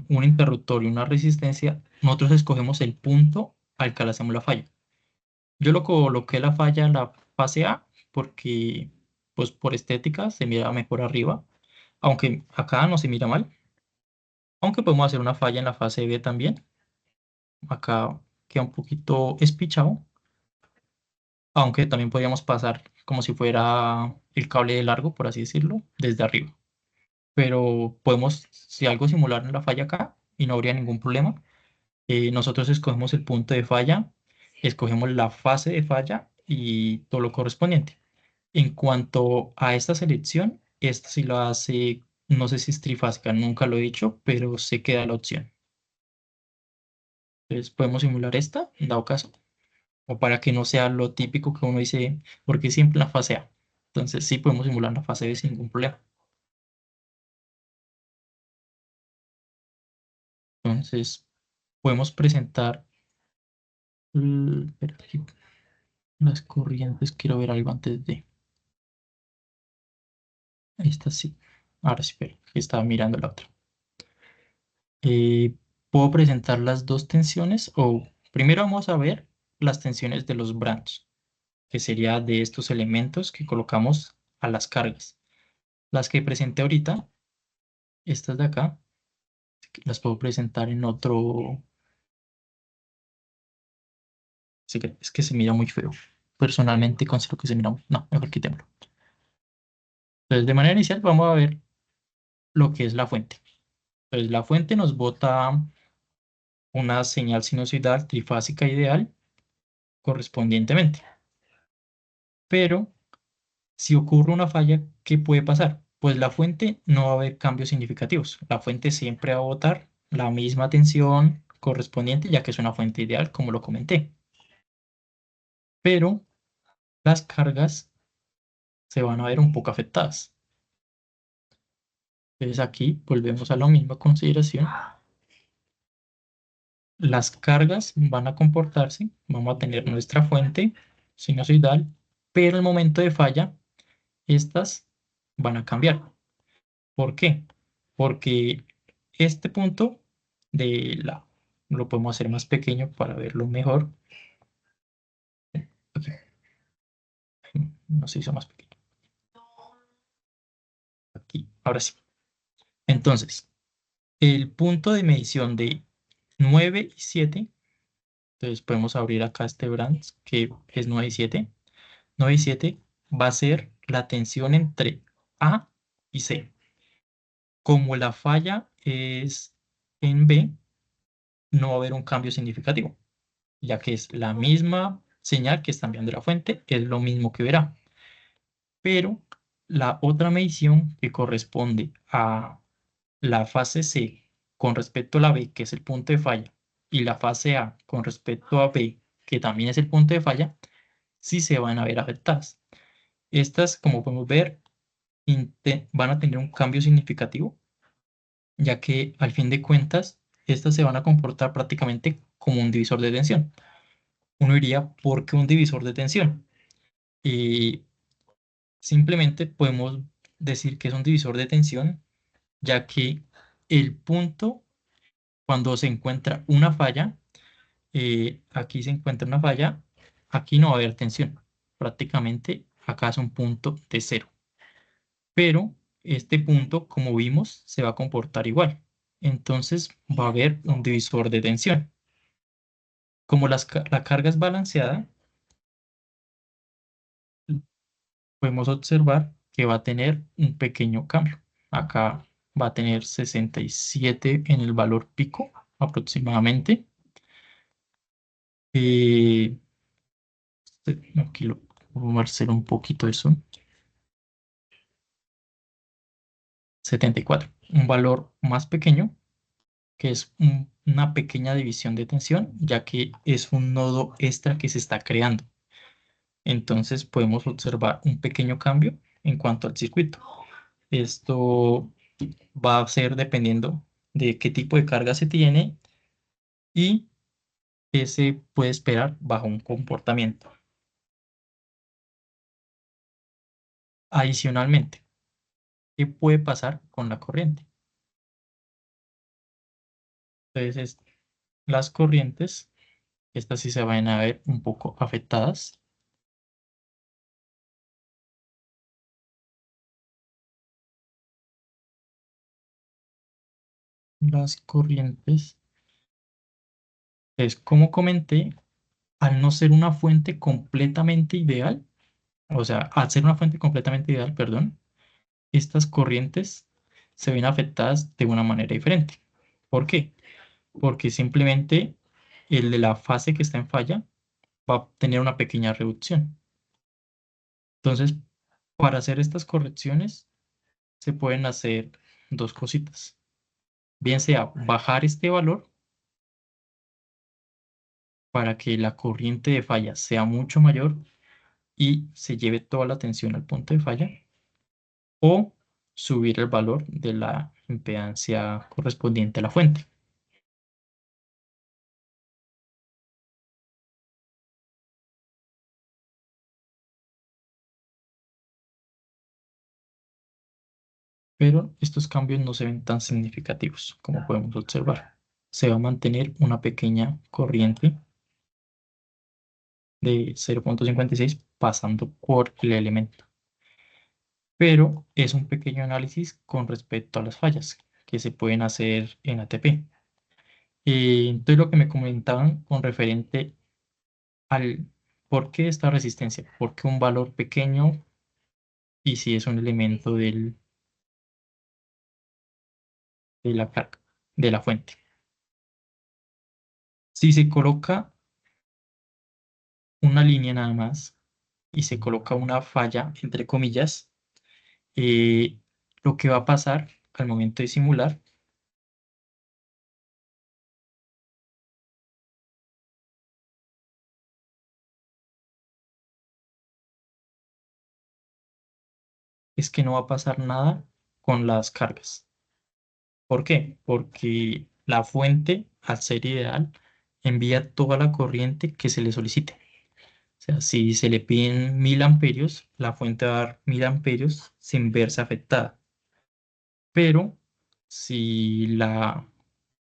un interruptor y una resistencia, nosotros escogemos el punto al que le hacemos la falla. Yo lo coloqué la falla en la fase A porque, pues por estética, se mira mejor arriba, aunque acá no se mira mal, aunque podemos hacer una falla en la fase B también. Acá queda un poquito espichado, aunque también podríamos pasar como si fuera el cable de largo, por así decirlo, desde arriba. Pero podemos, si algo, simular la falla acá y no habría ningún problema. Nosotros escogemos el punto de falla, escogemos la fase de falla y todo lo correspondiente. En cuanto a esta selección, esta sí la hace, no sé si es trifásica, nunca lo he dicho, pero se queda la opción. Entonces podemos simular esta, en dado caso, o para que no sea lo típico que uno dice, porque siempre en la fase A. Entonces sí podemos simular la fase B sin ningún problema. Entonces podemos presentar espera, aquí, las corrientes. Quiero ver algo antes de esta sí. Ahora sí, pero estaba mirando la otra. Eh, Puedo presentar las dos tensiones o primero vamos a ver las tensiones de los branch, que sería de estos elementos que colocamos a las cargas. Las que presenté ahorita, estas de acá, las puedo presentar en otro. Sí que es que se mira muy feo. Personalmente considero que se mira muy... No, mejor quitémoslo. Entonces, de manera inicial vamos a ver lo que es la fuente. Entonces, la fuente nos bota una señal sinusoidal trifásica ideal correspondientemente. Pero si ocurre una falla, ¿qué puede pasar? Pues la fuente no va a haber cambios significativos. La fuente siempre va a botar la misma tensión correspondiente, ya que es una fuente ideal, como lo comenté. Pero las cargas se van a ver un poco afectadas. Entonces aquí volvemos a la misma consideración. Las cargas van a comportarse, vamos a tener nuestra fuente sinusoidal, pero el momento de falla, estas van a cambiar. ¿Por qué? Porque este punto de la, lo podemos hacer más pequeño para verlo mejor. Aquí, no se hizo más pequeño. Aquí, ahora sí. Entonces, el punto de medición de 9 y 7, entonces podemos abrir acá este branch que es 9 y 7. 9 y 7 va a ser la tensión entre A y C. Como la falla es en B, no va a haber un cambio significativo, ya que es la misma señal que está enviando la fuente, es lo mismo que verá. Pero la otra medición que corresponde a la fase C con respecto a la B, que es el punto de falla, y la fase A con respecto a B, que también es el punto de falla, sí se van a ver afectadas. Estas, como podemos ver, van a tener un cambio significativo, ya que al fin de cuentas, estas se van a comportar prácticamente como un divisor de tensión. Uno diría, ¿por qué un divisor de tensión? Y simplemente podemos decir que es un divisor de tensión, ya que el punto, cuando se encuentra una falla, aquí se encuentra una falla, aquí no va a haber tensión. Prácticamente acá es un punto de cero. Pero este punto, como vimos, se va a comportar igual. Entonces va a haber un divisor de tensión. Como la carga es balanceada, podemos observar que va a tener un pequeño cambio. Acá va a tener 67 en el valor pico aproximadamente. Eh, Aquí lo vamos a hacer un poquito eso. 74, un valor más pequeño, que es una pequeña división de tensión, ya que es un nodo extra que se está creando. entonces podemos observar un pequeño cambio en cuanto al circuito. Esto va a ser dependiendo de qué tipo de carga se tiene y qué se puede esperar bajo un comportamiento. Adicionalmente, ¿qué puede pasar con la corriente? Entonces, las corrientes, estas sí se van a ver un poco afectadas. Las corrientes, es como comenté, al no ser una fuente completamente ideal, o sea, al ser una fuente completamente ideal, perdón, estas corrientes se ven afectadas de una manera diferente. ¿Por qué? Porque simplemente el de la fase que está en falla va a tener una pequeña reducción. Entonces, para hacer estas correcciones, se pueden hacer dos cositas. Bien sea bajar este valor para que la corriente de falla sea mucho mayor y se lleve toda la tensión al punto de falla, o subir el valor de la impedancia correspondiente a la fuente. Pero estos cambios no se ven tan significativos como podemos observar. Se va a mantener una pequeña corriente de 0,56 pasando por el elemento. Pero es un pequeño análisis con respecto a las fallas que se pueden hacer en ATP. Entonces lo que me comentaban con referente al por qué esta resistencia, por qué un valor pequeño y si es un elemento de la carga, de la fuente. Si se coloca una línea nada más y se coloca una falla, entre comillas, eh, lo que va a pasar al momento de simular es que no va a pasar nada con las cargas. ¿Por qué? Porque la fuente, al ser ideal, envía toda la corriente que se le solicite. O sea, si se le piden 1000 amperios, la fuente va a dar 1000 amperios sin verse afectada. Pero si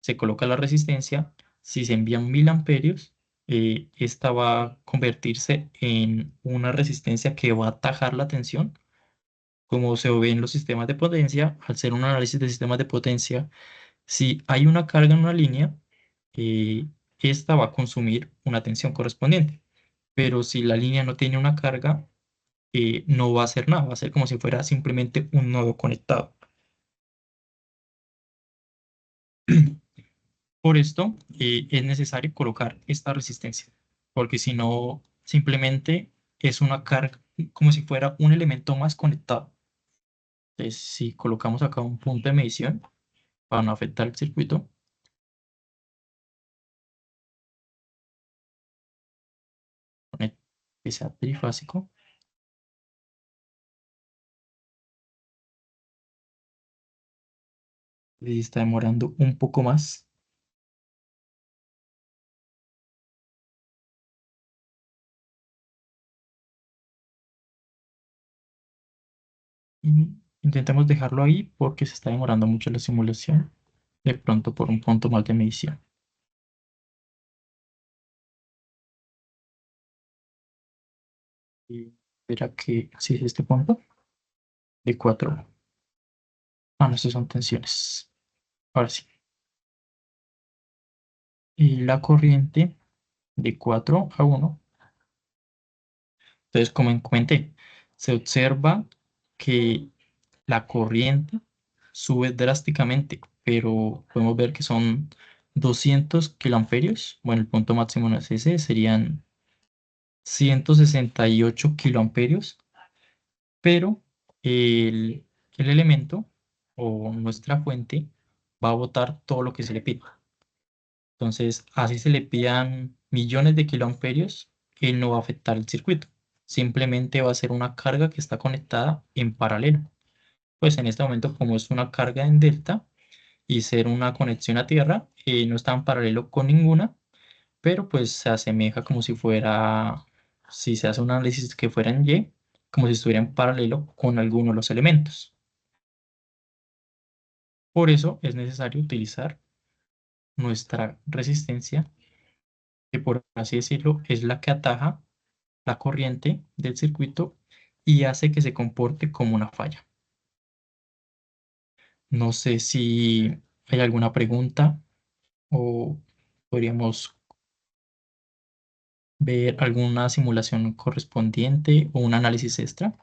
se coloca la resistencia, si se envían 1000 amperios, esta va a convertirse en una resistencia que va a atajar la tensión. Como se ve en los sistemas de potencia, al ser un análisis de sistemas de potencia, si hay una carga en una línea, eh, esta va a consumir una tensión correspondiente. Pero si la línea no tiene una carga, no va a hacer nada, va a ser como si fuera simplemente un nodo conectado. Por esto, es necesario colocar esta resistencia, porque si no, simplemente es una carga como si fuera un elemento más conectado. Entonces, si colocamos acá un punto de medición para no afectar el circuito, que sea trifásico, y está demorando un poco más. Y intentemos dejarlo ahí porque se está demorando mucho la simulación, de pronto por un punto mal de medición. Y verá que si es este punto de 4. Ah, no, estas son tensiones. Ahora sí. Y la corriente de 4 a 1. Entonces, como comenté, se observa que la corriente sube drásticamente, pero podemos ver que son 200 kiloamperios. Bueno, el punto máximo no es ese, serían 168 kiloamperios, pero el, el elemento o nuestra fuente va a botar todo lo que se le pida. Entonces, así se le pidan millones de kiloamperios, él no va a afectar el circuito. simplemente va a ser una carga que está conectada en paralelo. Pues en este momento, como es una carga en delta y ser una conexión a tierra, no está en paralelo con ninguna, pero pues se asemeja como si fuera, si se hace un análisis que fuera en Y, como si estuviera en paralelo con alguno de los elementos. Por eso es necesario utilizar nuestra resistencia, que por así decirlo es la que ataja la corriente del circuito y hace que se comporte como una falla. No sé si hay alguna pregunta o podríamos ver alguna simulación correspondiente o un análisis extra.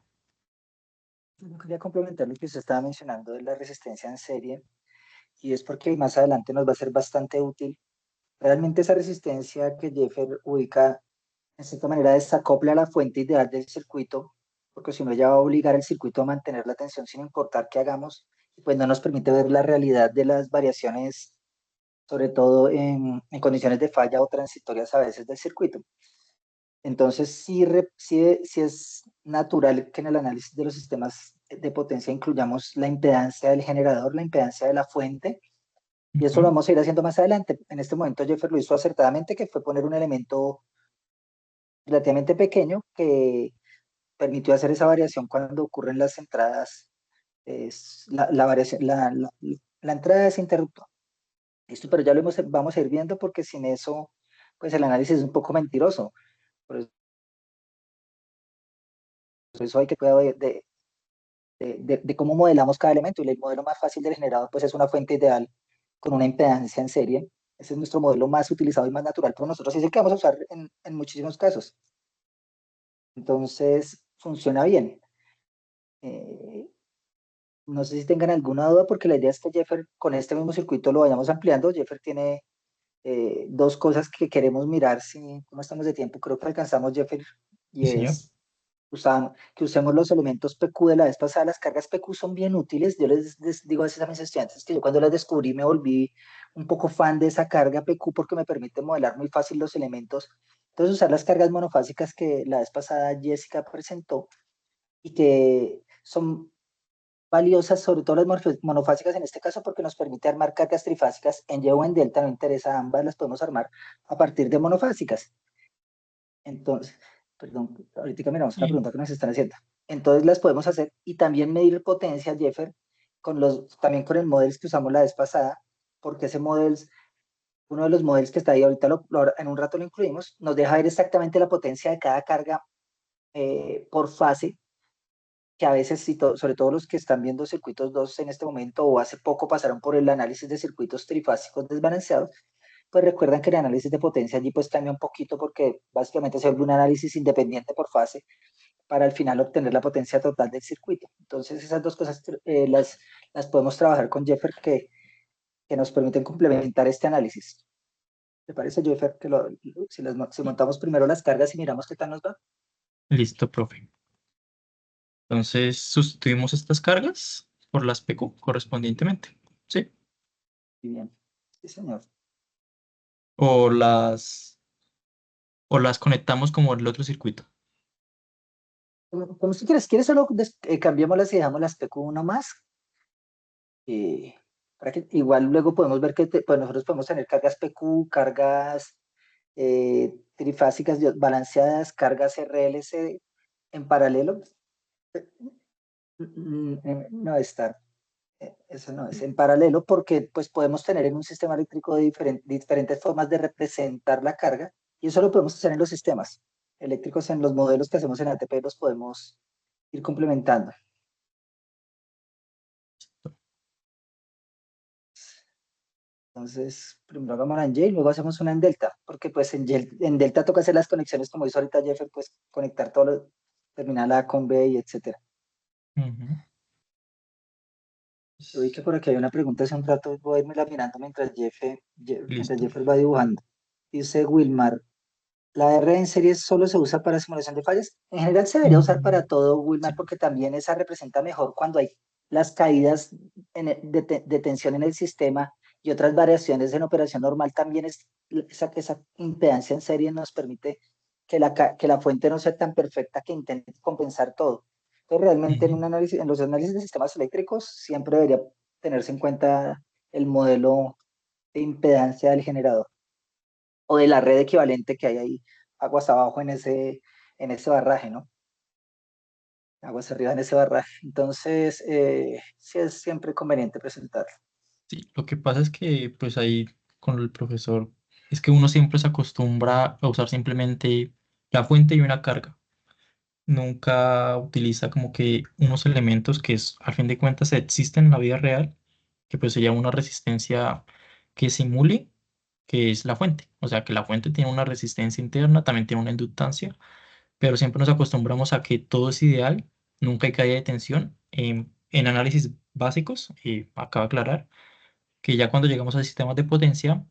Yo quería complementar lo que usted estaba mencionando de la resistencia en serie, y es porque más adelante nos va a ser bastante útil. Realmente esa resistencia que Jeffer ubica, en cierta manera, desacopla a la fuente ideal del circuito, porque si no ya va a obligar al circuito a mantener la tensión sin importar qué hagamos, y pues no nos permite ver la realidad de las variaciones, sobre todo en condiciones de falla o transitorias a veces del circuito. Entonces, sí es natural que en el análisis de los sistemas de potencia incluyamos la impedancia del generador, la impedancia de la fuente, y eso lo Ujú. vamos a ir haciendo más adelante. En este momento Jeffer lo hizo acertadamente, que fue poner un elemento relativamente pequeño que permitió hacer esa variación cuando ocurren las entradas, la variación, la entrada de ese interruptor. Listo, pero ya vamos a ir viendo porque sin eso, pues el análisis es un poco mentiroso. Por eso hay que cuidar de cómo modelamos cada elemento, y el modelo más fácil del generador pues es una fuente ideal con una impedancia en serie. Ese es nuestro modelo más utilizado y más natural por nosotros, y es el que vamos a usar en muchísimos casos. Entonces, funciona bien. Eh, no sé si tengan alguna duda, porque la idea es que Jeffer, con este mismo circuito lo vayamos ampliando. Jeffer tiene dos cosas que queremos mirar, si, cómo estamos de tiempo, creo que alcanzamos, Jeffer, Sí, y señor. es que usemos los elementos PQ de la vez pasada. Las cargas PQ son bien útiles. Yo les digo a veces a mis estudiantes que yo cuando las descubrí me volví un poco fan de esa carga PQ porque me permite modelar muy fácil los elementos. Entonces, usar las cargas monofásicas que la vez pasada Jessica presentó y que son valiosas, sobre todo las monofásicas en este caso, porque nos permite armar cargas trifásicas en Y o en delta, no interesa, ambas las podemos armar a partir de monofásicas. Entonces, perdón, ahorita miramos una Y pregunta que nos están haciendo. Entonces las podemos hacer y también medir potencia, Jeffer, también con el modelo que usamos la vez pasada, porque ese modelo, uno de los modelos que está ahí, ahorita en un rato lo incluimos, nos deja ver exactamente la potencia de cada carga por fase, que a veces, sobre todo los que están viendo circuitos 2 en este momento o hace poco pasaron por el análisis de circuitos trifásicos desbalanceados, pues recuerdan que el análisis de potencia allí pues cambia un poquito porque básicamente se vuelve un análisis independiente por fase para al final obtener la potencia total del circuito. Entonces esas dos cosas las podemos trabajar con Jeffer, que nos permiten complementar este análisis. ¿Te parece, Jeffer, que si montamos primero las cargas y miramos qué tal nos va? listo, profe. Entonces sustituimos estas cargas por las PQ correspondientemente. ¿Sí? Y bien, sí señor. O las conectamos como el otro circuito. Como si quieres solo cambiémoslas y dejamos las PQ1 más. Para que igual luego podemos ver que pues nosotros podemos tener cargas PQ, cargas trifásicas balanceadas, cargas RLC en paralelo. No estar, eso no es en paralelo, porque pues podemos tener en un sistema eléctrico diferentes formas de representar la carga, y eso lo podemos hacer en los sistemas eléctricos, en los modelos que hacemos en ATP los podemos ir complementando. Entonces, primero hagamos una en Y y luego hacemos una en delta, porque pues en delta toca hacer las conexiones como hizo ahorita Jeffer, pues conectar todo terminal A con B y etcétera. Ujú. Yo vi que por aquí hay una pregunta hace un rato, voy a irme la mirando mientras Listo. Jeffer va dibujando. Dice Wilmar, ¿la R en serie solo se usa para simulación de fallas? En general se debería usar Mm, para todo, Wilmar, sí. porque también esa representa mejor cuando hay las caídas de tensión en el sistema y otras variaciones en operación normal. También esa impedancia en serie nos permite que la fuente no sea tan perfecta que intente compensar todo. Entonces, realmente en Ujú. un análisis, en los análisis de sistemas eléctricos siempre debería tenerse en cuenta el modelo de impedancia del generador o de la red equivalente que hay ahí aguas abajo en ese barraje, ¿no? Aguas arriba en ese barraje. Entonces, sí es siempre conveniente presentarlo. Sí, lo que pasa es que pues ahí con el profesor es que uno siempre se acostumbra a usar simplemente la fuente y una carga. Nunca utiliza como que unos elementos que es, al fin de cuentas existen en la vida real, que pues sería una resistencia que simule que es la fuente. O sea, que la fuente tiene una resistencia interna, también tiene una inductancia, pero siempre nos acostumbramos a que todo es ideal, nunca hay caída de tensión. En análisis básicos, acabo de aclarar que ya cuando llegamos a sistemas de potencia,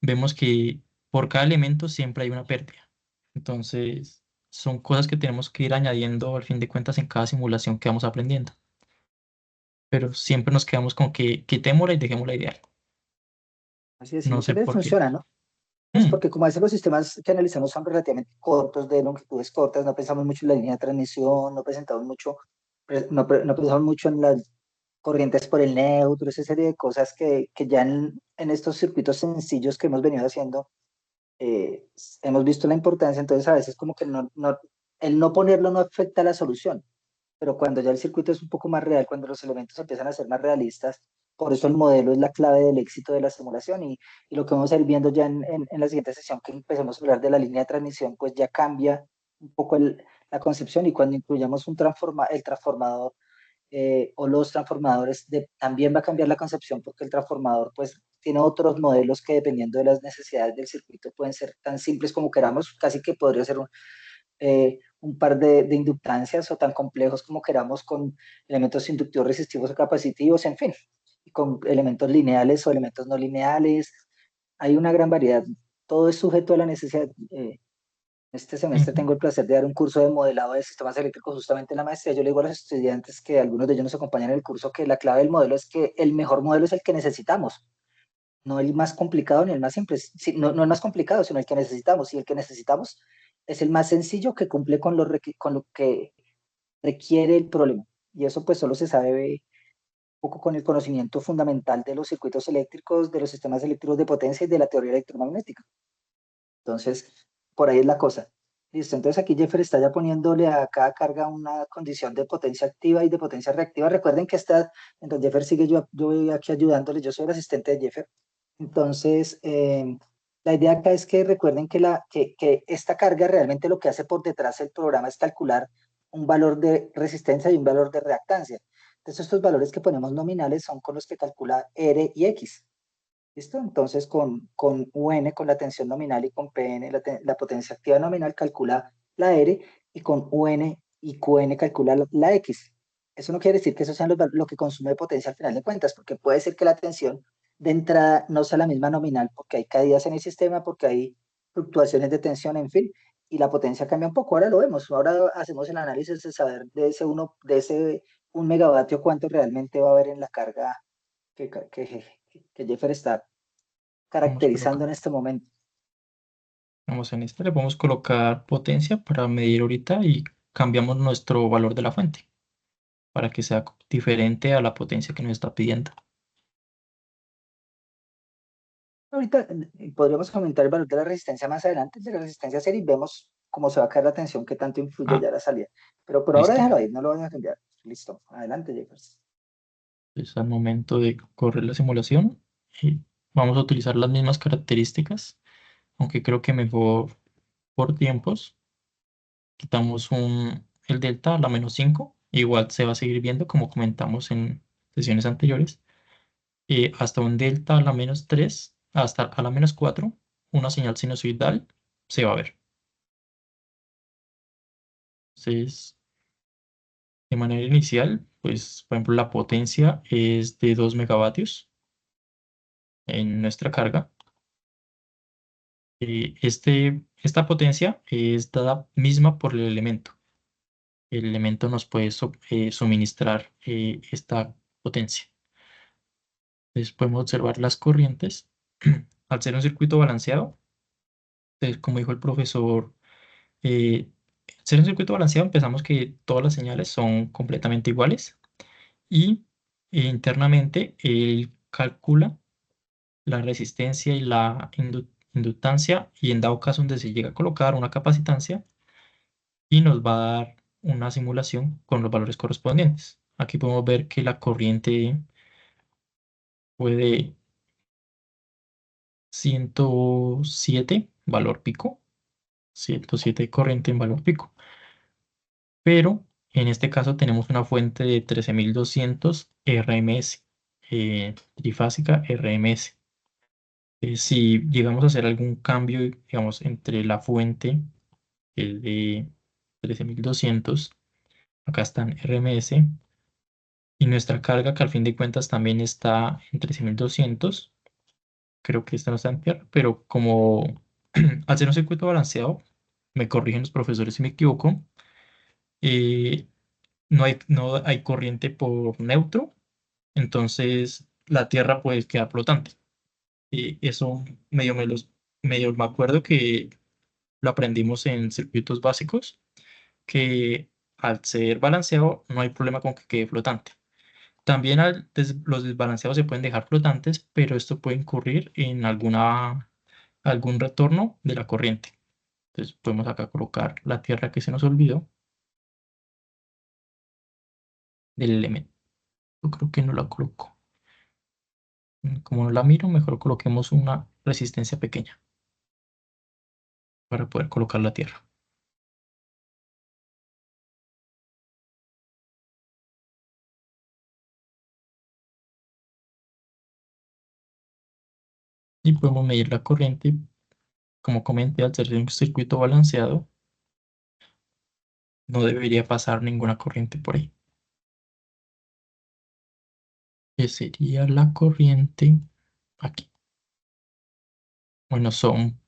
vemos que por cada elemento siempre hay una pérdida. Entonces, son cosas que tenemos que ir añadiendo al fin de cuentas en cada simulación que vamos aprendiendo. Pero siempre nos quedamos con que quitémosla y dejémosla ideal. Así es, y No muchas sé veces por qué. funciona, ¿no? Pues Mm, porque como a veces los sistemas que analizamos son relativamente cortos, de longitudes cortas, no pensamos mucho en la línea de transmisión, no presentamos mucho, no pensamos mucho en las corrientes por el neutro, esa serie de cosas que ya en estos circuitos sencillos que hemos venido haciendo, eh, hemos visto la importancia, entonces a veces como que el no ponerlo no afecta la solución, pero cuando ya el circuito es un poco más real, cuando los elementos empiezan a ser más realistas, por eso el modelo es la clave del éxito de la simulación y lo que vamos a ir viendo ya en la siguiente sesión que empecemos a hablar de la línea de transmisión, pues ya cambia un poco la concepción y cuando incluyamos el transformador o los transformadores, también va a cambiar la concepción porque el transformador pues tiene otros modelos que dependiendo de las necesidades del circuito pueden ser tan simples como queramos, casi que podría ser un par de inductancias o tan complejos como queramos con elementos inductivos, resistivos o capacitivos, en fin, y con elementos lineales o elementos no lineales. Hay una gran variedad. Todo es sujeto a la necesidad. Este semestre ujú. tengo el placer de dar un curso de modelado de sistemas eléctricos justamente en la maestría. Yo le digo a los estudiantes que algunos de ellos nos acompañan en el curso que la clave del modelo es que el mejor modelo es el que necesitamos, no el más complicado ni el más simple, no el más complicado, sino el que necesitamos. Y el que necesitamos es el más sencillo que cumple con lo que requiere el problema. Y eso pues solo se sabe un poco con el conocimiento fundamental de los circuitos eléctricos, de los sistemas eléctricos de potencia y de la teoría electromagnética. Entonces, por ahí es la cosa. Listo, entonces aquí Jeffer está ya poniéndole a cada carga una condición de potencia activa y de potencia reactiva. Recuerden que entonces Jeffer sigue, yo voy aquí ayudándole, yo soy el asistente de Jeffer. Entonces, la idea acá es que recuerden que esta carga realmente lo que hace por detrás el programa es calcular un valor de resistencia y un valor de reactancia. Entonces, estos valores que ponemos nominales son con los que calcula R y X. ¿Listo? Entonces, con UN, con la tensión nominal y con PN, la potencia activa nominal, calcula la R y con UN y QN calcula la X. Eso no quiere decir que eso sea lo que consume potencia al final de cuentas, porque puede ser que la tensión de entrada no sea la misma nominal, porque hay caídas en el sistema, porque hay fluctuaciones de tensión, en fin, y la potencia cambia un poco. Ahora lo vemos, ahora hacemos el análisis de saber de ese 1 megavatio, cuánto realmente va a haber en la carga que Jeffer está Vamos a caracterizando colocar, en este momento. vamos en esta, le podemos colocar potencia para medir ahorita y cambiamos nuestro valor de la fuente para que sea diferente a la potencia que nos está pidiendo. Ahorita podríamos aumentar el valor de la resistencia más adelante, de la resistencia serie, y vemos cómo se va a caer la tensión, qué tanto influye Ah, ya la salida. Pero por ahora listo. déjalo ahí, no lo van a cambiar. Listo, adelante, Jeffers. Es al momento de correr la simulación y vamos a utilizar las mismas características, aunque creo que mejor por tiempos. Quitamos el delta a la -5, igual se va a seguir viendo como comentamos en sesiones anteriores, hasta un delta a la -3, hasta a la -4, una señal sinusoidal se va a ver. Entonces, de manera inicial, pues, por ejemplo, la potencia es de 2 megavatios en nuestra carga. Esta potencia es dada misma por el elemento. El elemento nos puede suministrar esta potencia. Entonces podemos observar las corrientes. Al ser un circuito balanceado, como dijo el profesor, Eh, Ser un circuito balanceado, empezamos que todas las señales son completamente iguales y internamente él calcula la resistencia y la inductancia y en dado caso donde se llega a colocar una capacitancia y nos va a dar una simulación con los valores correspondientes. Aquí podemos ver que la corriente fue de 107 valor pico, 107 corriente en valor pico, pero en este caso tenemos una fuente de 13.200 RMS, trifásica RMS. Si llegamos a hacer algún cambio, digamos, entre la fuente, que es de 13.200, acá están RMS, y nuestra carga, que al fin de cuentas también está en 13.200, creo que esta no está en tierra, pero como al ser un circuito balanceado, me corrigen los profesores si me equivoco, eh, no hay corriente por neutro, entonces la tierra puede quedar flotante. Eso medio me acuerdo que lo aprendimos en circuitos básicos, que al ser balanceado no hay problema con que quede flotante. También los desbalanceados se pueden dejar flotantes, pero esto puede incurrir en algún retorno de la corriente. Entonces podemos acá colocar la tierra que se nos olvidó del elemento. Yo creo que no la coloco. Como no la miro, mejor coloquemos una resistencia pequeña para poder colocar la tierra. Y podemos medir la corriente. Como comenté, al ser un circuito balanceado, no debería pasar ninguna corriente por ahí. Que sería la corriente aquí. Bueno, son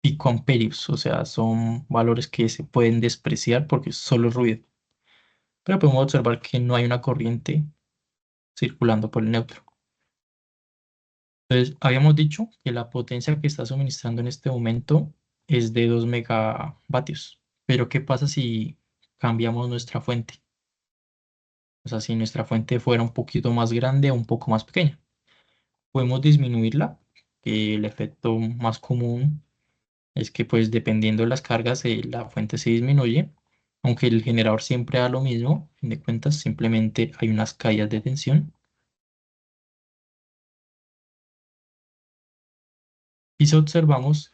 picoamperios, o sea, son valores que se pueden despreciar porque es solo ruido. Pero podemos observar que no hay una corriente circulando por el neutro. Entonces, habíamos dicho que la potencia que está suministrando en este momento es de 2 megavatios. Pero ¿qué pasa si cambiamos nuestra fuente? O sea, si nuestra fuente fuera un poquito más grande o un poco más pequeña. Podemos disminuirla, que el efecto más común es que pues dependiendo de las cargas la fuente se disminuye, aunque el generador siempre da lo mismo, a fin de cuentas simplemente hay unas caídas de tensión. Y si observamos,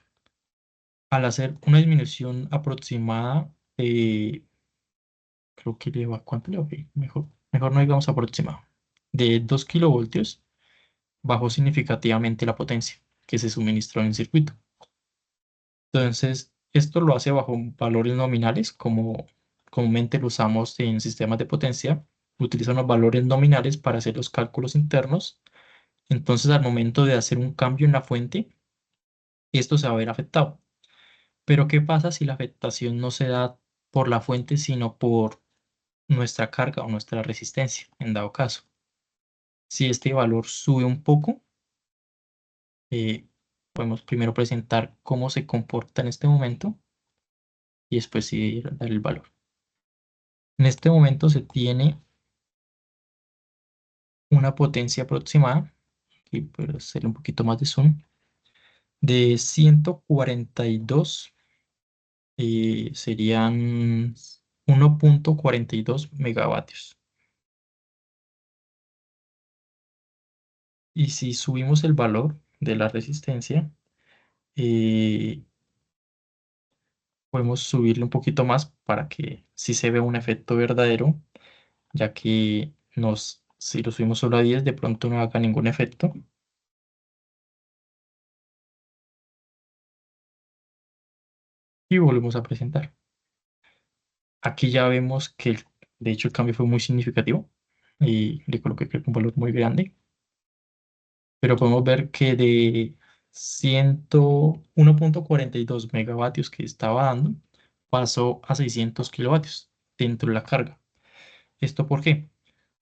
al hacer una disminución aproximada, creo que lleva, ¿cuánto le va? Mejor no digamos aproximado, de 2 kilovoltios, bajó significativamente la potencia que se suministró en el circuito. Entonces, esto lo hace bajo valores nominales, como comúnmente lo usamos en sistemas de potencia. Utilizan los valores nominales para hacer los cálculos internos. Entonces, al momento de hacer un cambio en la fuente, esto se va a ver afectado. Pero, ¿qué pasa si la afectación no se da por la fuente, sino por nuestra carga o nuestra resistencia, en dado caso? Si este valor sube un poco, eh, podemos primero presentar cómo se comporta en este momento y después sí dar el valor. En este momento se tiene una potencia aproximada, aquí puedo hacerle un poquito más de zoom, de 142, serían 1.42 megavatios. Y si subimos el valor de la resistencia, eh, podemos subirle un poquito más para que sí se vea un efecto verdadero, ya que si lo subimos solo a 10, de pronto no haga ningún efecto. Y volvemos a presentar. Aquí ya vemos que de hecho el cambio fue muy significativo y le coloqué creo que un valor muy grande, pero podemos ver que de 101.42 megavatios que estaba dando pasó a 600 kilovatios dentro de la carga. ¿Esto por qué?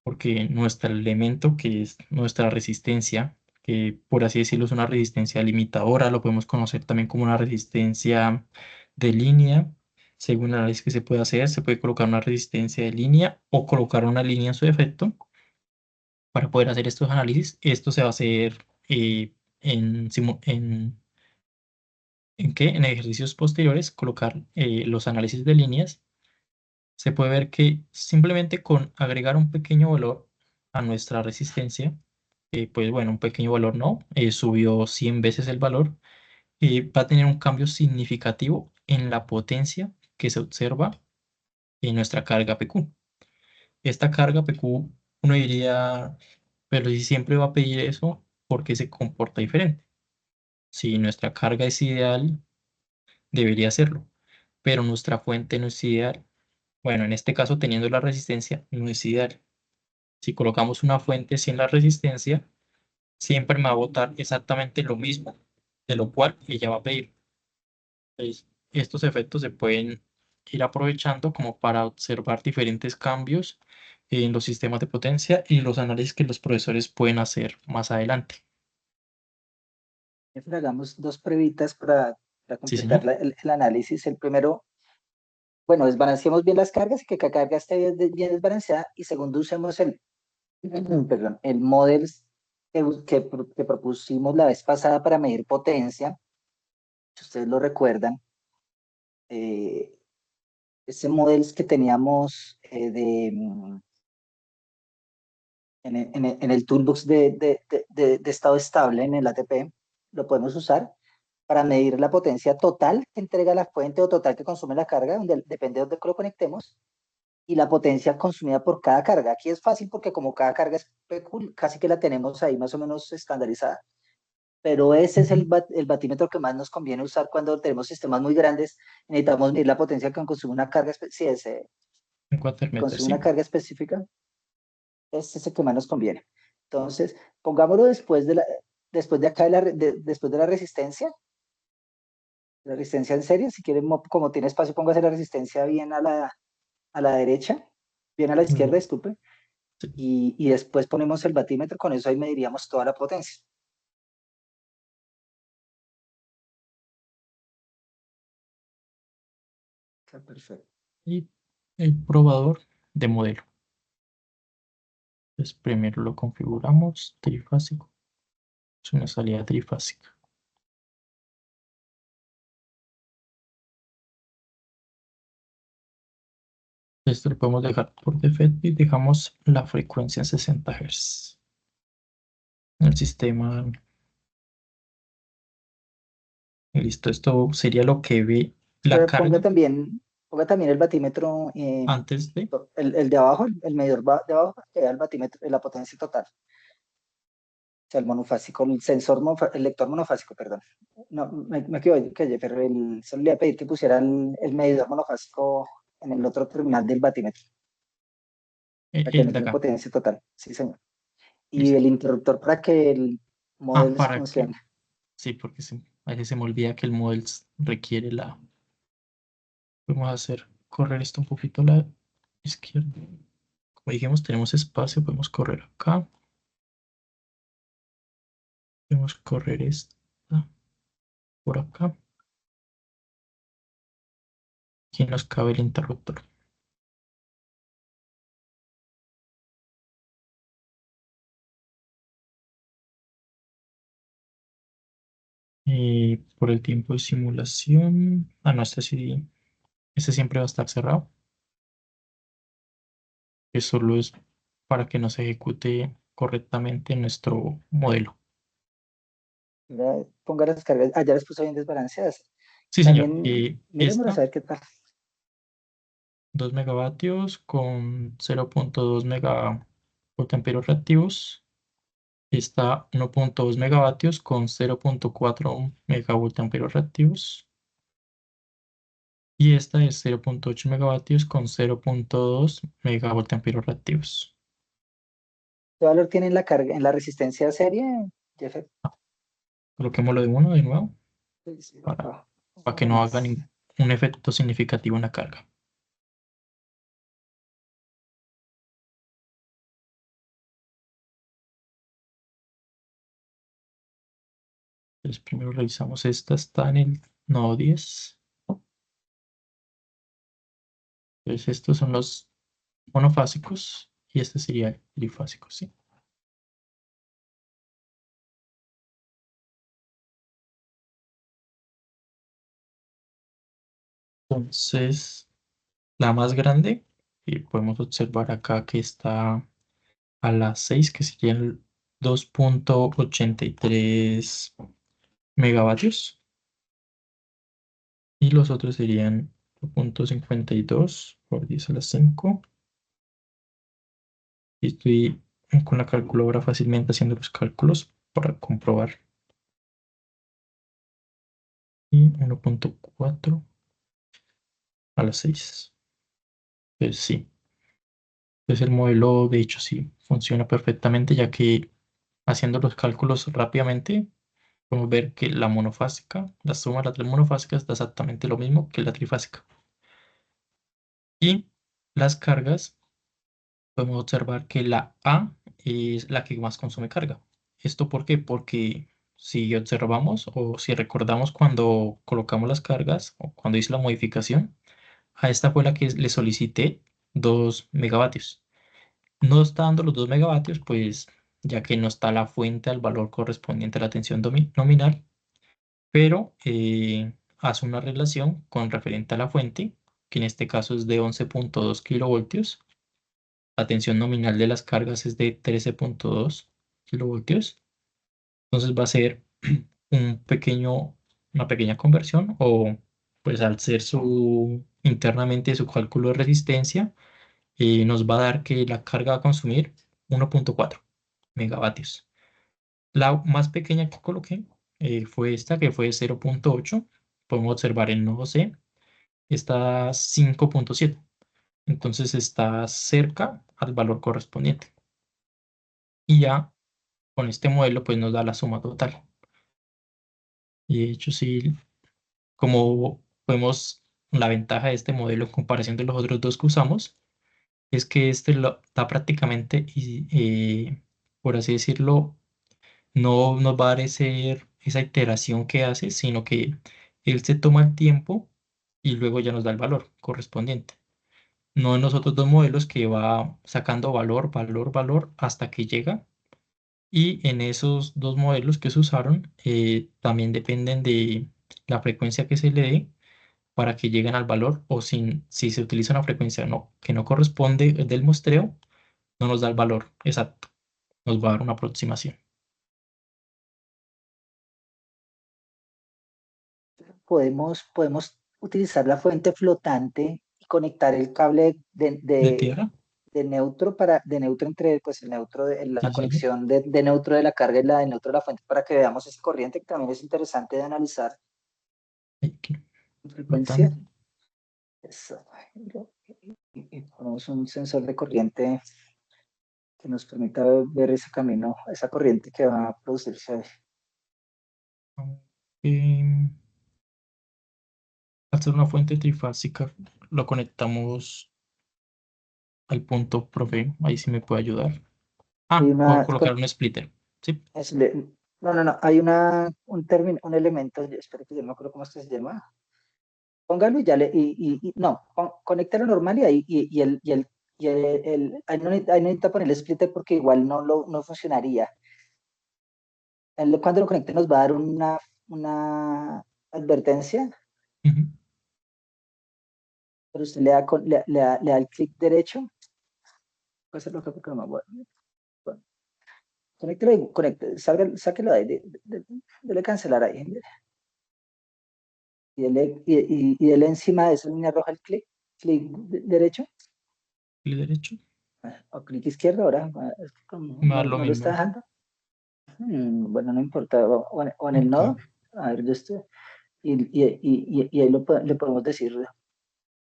Porque nuestro elemento, que es nuestra resistencia, que por así decirlo es una resistencia limitadora, lo podemos conocer también como una resistencia de línea, Según el análisis que se puede hacer, se puede colocar una resistencia de línea o colocar una línea en su defecto. Para poder hacer estos análisis, esto se va a hacer ¿en qué? En ejercicios posteriores, colocar los análisis de líneas. Se puede ver que simplemente con agregar un pequeño valor a nuestra resistencia, pues bueno, un pequeño valor no, subió 100 veces el valor, va a tener un cambio significativo en la potencia que se observa en nuestra carga PQ. Esta carga PQ, uno diría, pero si siempre va a pedir eso, ¿por qué se comporta diferente? Si nuestra carga es ideal, debería hacerlo, pero nuestra fuente no es ideal. Bueno, en este caso, teniendo la resistencia, no es ideal. Si colocamos una fuente sin la resistencia, siempre me va a botar exactamente lo mismo, de lo cual ella va a pedir. Entonces, estos efectos se pueden ir aprovechando como para observar diferentes cambios en los sistemas de potencia y los análisis que los profesores pueden hacer más adelante. Hagamos dos pruebitas para Sí, completar señor. el análisis. El primero, bueno, desbalanceemos bien las cargas y que cada carga esté bien desbalanceada. Y segundo, usemos perdón, el model que propusimos la vez pasada para medir potencia. Si ustedes lo recuerdan, eh, ese modelo que teníamos en el toolbox de estado estable en el ATP, lo podemos usar para medir la potencia total que entrega la fuente o total que consume la carga, depende de dónde lo conectemos, y la potencia consumida por cada carga. Aquí es fácil porque como cada carga es casi que la tenemos ahí más o menos estandarizada, pero ese es Ujú. el batímetro que más nos conviene usar cuando tenemos sistemas muy grandes, necesitamos medir la potencia que consume una carga, si ese En Quatermeter, consume una sí. carga específica, ese es el que más nos conviene. Entonces, pongámoslo después de acá, después de la resistencia en serie, si quieren, como tiene espacio, póngase la resistencia bien a la derecha, bien a la izquierda, Mm, disculpe, sí. y después ponemos el batímetro, con eso ahí mediríamos toda la potencia. Está perfecto. Y el probador de modelo. Entonces, primero lo configuramos trifásico. Es una salida trifásica. Esto lo podemos dejar por defecto y dejamos la frecuencia en 60 Hz. El sistema, listo, esto sería lo que ve la Pero carga ponga también el batímetro, antes de. el de abajo, el medidor de abajo, que da el batímetro, la potencia total. O sea, el monofásico, el lector monofásico, perdón. No, me equivoqué, pero solo le iba a pedir que pusiera el medidor monofásico en el otro terminal del batímetro, para que El nos de dé acá. potencia total. Sí, señor. Y Listo. el interruptor para que el modelo Para que. funcione. Sí, porque a veces se me olvida que el model requiere la. Vamos a hacer correr esto un poquito a la izquierda. Como dijimos, tenemos espacio, podemos correr acá. Podemos correr esta por acá. Aquí nos cabe el interruptor. Por el tiempo de simulación. No, este sí. Este siempre va a estar cerrado. Que solo es para que nos ejecute correctamente nuestro modelo. Ponga las cargas. Ah, ya las puso bien desbalanceadas. Sí, señor. También miremos a Esta, ver qué tal. 2 megavatios con 0.2 megavoltamperios reactivos. Esta 1.2 megavatios con 0.4 megavoltamperios reactivos. Y esta es 0.8 megavatios con 0.2 megavoltamperios reactivos. ¿Qué valor tiene en la carga, en la resistencia serie, Jeff? Coloquémoslo de uno de nuevo Sí, sí, para, ah, para que uno no haga más. un efecto significativo en la carga. Entonces primero revisamos esta, está en el nodo 10. Entonces estos son los monofásicos y este sería el trifásico, ¿sí? Entonces, la más grande, y podemos observar acá que está a las 6, que serían 2.83 megavatios. Y los otros serían 2.52 por 10 a la 5. Y estoy con la calculadora fácilmente haciendo los cálculos para comprobar. Y 1.4 a las 6. Pues sí. Pues el modelo, de hecho, sí funciona perfectamente, ya que haciendo los cálculos rápidamente, podemos ver que la monofásica, la suma de las tres monofásicas da exactamente lo mismo que la trifásica. Y las cargas, podemos observar que la A es la que más consume carga. ¿Esto por qué? Porque si observamos o si recordamos cuando colocamos las cargas o cuando hice la modificación, a esta fue la que le solicité 2 megavatios. No está dando los 2 megavatios, pues ya que no está la fuente al valor correspondiente a la tensión nominal, pero hace una relación con referente a la fuente, que en este caso es de 11.2 kilovoltios. La tensión nominal de las cargas es de 13.2 kilovoltios. Entonces va a ser una pequeña conversión o pues al ser internamente su cálculo de resistencia, nos va a dar que la carga va a consumir 1.4 megavatios. La más pequeña que coloqué fue esta, que fue 0.8. Podemos observar el nodo C, está 5.7. Entonces está cerca al valor correspondiente. Y ya con este modelo pues nos da la suma total. Y de hecho sí, como vemos, la ventaja de este modelo en comparación de los otros dos que usamos es que este lo da prácticamente, por así decirlo, no nos va a dar esa iteración que hace, sino que él se toma el tiempo y luego ya nos da el valor correspondiente. No en los otros dos modelos que va sacando valor, valor, valor hasta que llega. Y en esos dos modelos que se usaron, también dependen de la frecuencia que se le dé para que lleguen al valor, o si se utiliza una frecuencia que no corresponde del muestreo, no nos da el valor exacto, nos va a dar una aproximación. Podemos utilizar la fuente flotante y conectar el cable ¿De tierra? de neutro para de neutro entre pues el neutro de la Sí, sí. conexión de neutro de la carga y la de neutro de la fuente para que veamos esa corriente que también es interesante de analizar Aquí, en frecuencia. flotando. Eso. Y ponemos un sensor de corriente que nos permita ver ese camino, esa corriente que va a producirse ahí. Em, Al ser una fuente trifásica, lo conectamos al punto, profe. Ahí sí me puede ayudar. Hay Puedo una, colocar un splitter. Sí, no, hay un término, un elemento, espero que yo no me acuerdo cómo es que se llama. Póngalo y ya no, conéctalo normal y ahí, ahí no necesita poner el splitter porque igual no funcionaría. Cuando lo conecte nos va a dar una advertencia, ujú. pero usted le da el clic derecho. Voy a hacerlo acá porque no me acuerdo. Bueno, conéctelo y sáquelo ahí, dele cancelar ahí. Y dele encima de esa línea roja el clic derecho Clic derecho. o clic izquierdo ahora. Es que como Me va a dar lo no lo está mismo. dejando. Bueno, no importa. O en el Ok. nodo. A ver, yo estoy. Y ahí le podemos decir.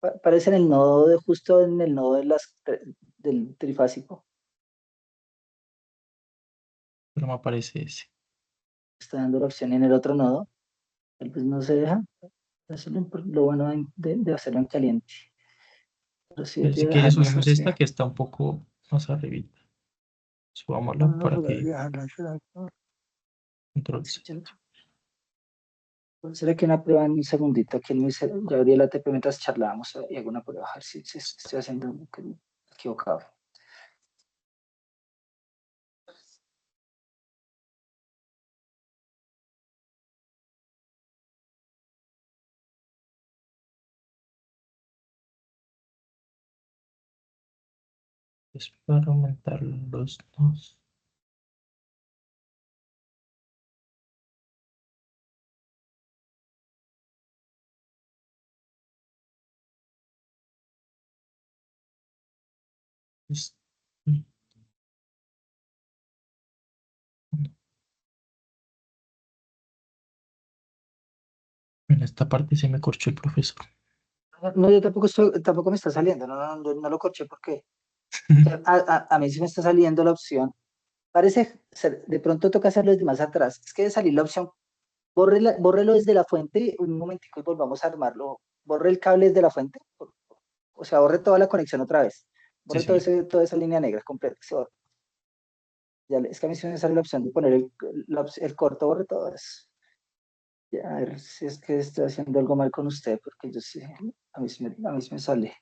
Aparece en el nodo justo en el nodo del trifásico. Pero me aparece ese. Está dando la opción en el otro nodo. Tal vez no se deja. Eso es lo bueno de hacerlo en caliente. Pero sí Si debería quieres dejarnos subimos así. esta que está un poco más arribita. Subámosla No, para debería que dejarlo así. control C. ¿Será que una prueba en un segundito? Aquí en yo abrí el ATP mientras charlábamos y hago una prueba, a ver si estoy haciendo algo equivocado. Es para aumentar los dos. Es- En esta parte se me corchó el profesor. No, yo tampoco me está saliendo, no lo corché porque a mí sí me está saliendo la opción. Parece ser, de pronto toca hacerlo desde más atrás. Es que de salir la opción, bórrelo desde la fuente, un momentico y volvamos a armarlo. Borre el cable desde la fuente, o sea, borre toda la conexión otra vez. Sí, Borre señor. toda esa línea negra completa. Es que a mí sí me sale la opción de poner el corto, borre todo eso. Ya, a ver si es que estoy haciendo algo mal con usted, porque yo sí, a mí sí me sale.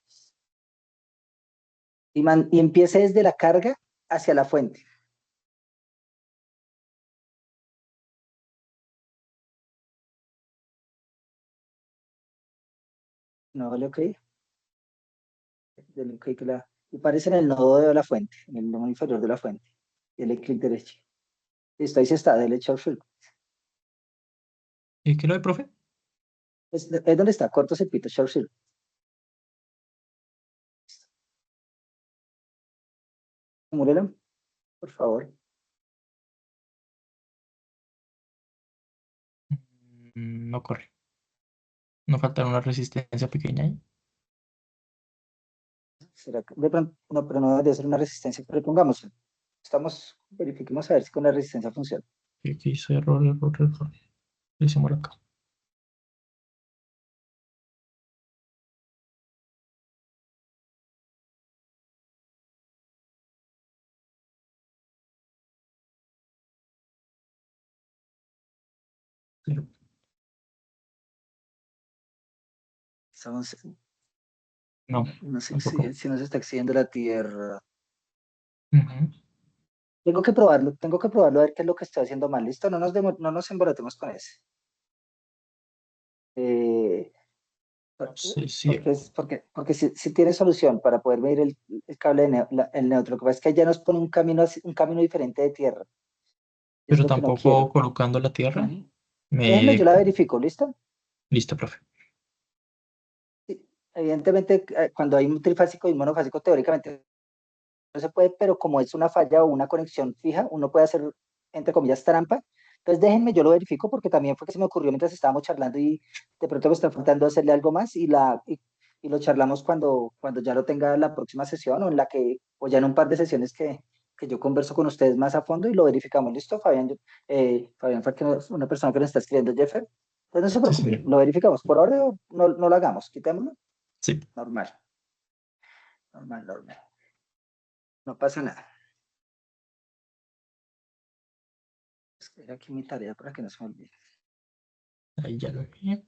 Y empiece desde la carga hacia la fuente. No, vale, ok. Dele ok y aparece en el nodo de la fuente, en el nodo inferior de la fuente. Dele clic derecho. Listo, ahí sí está, dele short circuit. ¿Y qué lo de, profe? Es donde está, corto circuito, short circuit. Múrelo, por favor. No corre. No falta una resistencia pequeña ahí. ¿Será que de pronto? No, pero no debería ser una resistencia, pero pongamos. Verifiquemos a ver si con la resistencia funciona. Y aquí hice error, error, error. Lo hicimos acá. Pero Estamos, no, no sé tampoco. si nos está excediendo la Tierra. Ujú. Tengo que probarlo a ver qué es lo que estoy haciendo mal. Listo, no nos embolatemos con ese. Eh, Sí, sí. porque si tiene solución para poder medir el cable el neutro. Lo que pasa es que ya nos pone un camino diferente de tierra. Y es Pero lo que no tampoco quiero. colocando la tierra. Ujú. Déjenme, yo Me... la verifico, ¿listo? Listo, profe. Sí. Evidentemente, cuando hay un trifásico y un monofásico, teóricamente no se puede, pero como es una falla o una conexión fija, uno puede hacer, entre comillas, trampa. Entonces déjenme, yo lo verifico porque también fue que se me ocurrió mientras estábamos charlando y de pronto me está faltando hacerle algo más y lo charlamos cuando ya lo tenga la próxima sesión o en la que, o ya en un par de sesiones que yo converso con ustedes más a fondo y lo verificamos. ¿Listo, Fabián? Fabián fue una persona que nos está escribiendo, Jeffer. Entonces no se Sí, preocupe, señor. lo verificamos. Por ahora no lo hagamos, quitémoslo. Sí. Normal, normal. No pasa nada. Escribir aquí mi tarea para que no se me olvide. Ahí ya lo vi.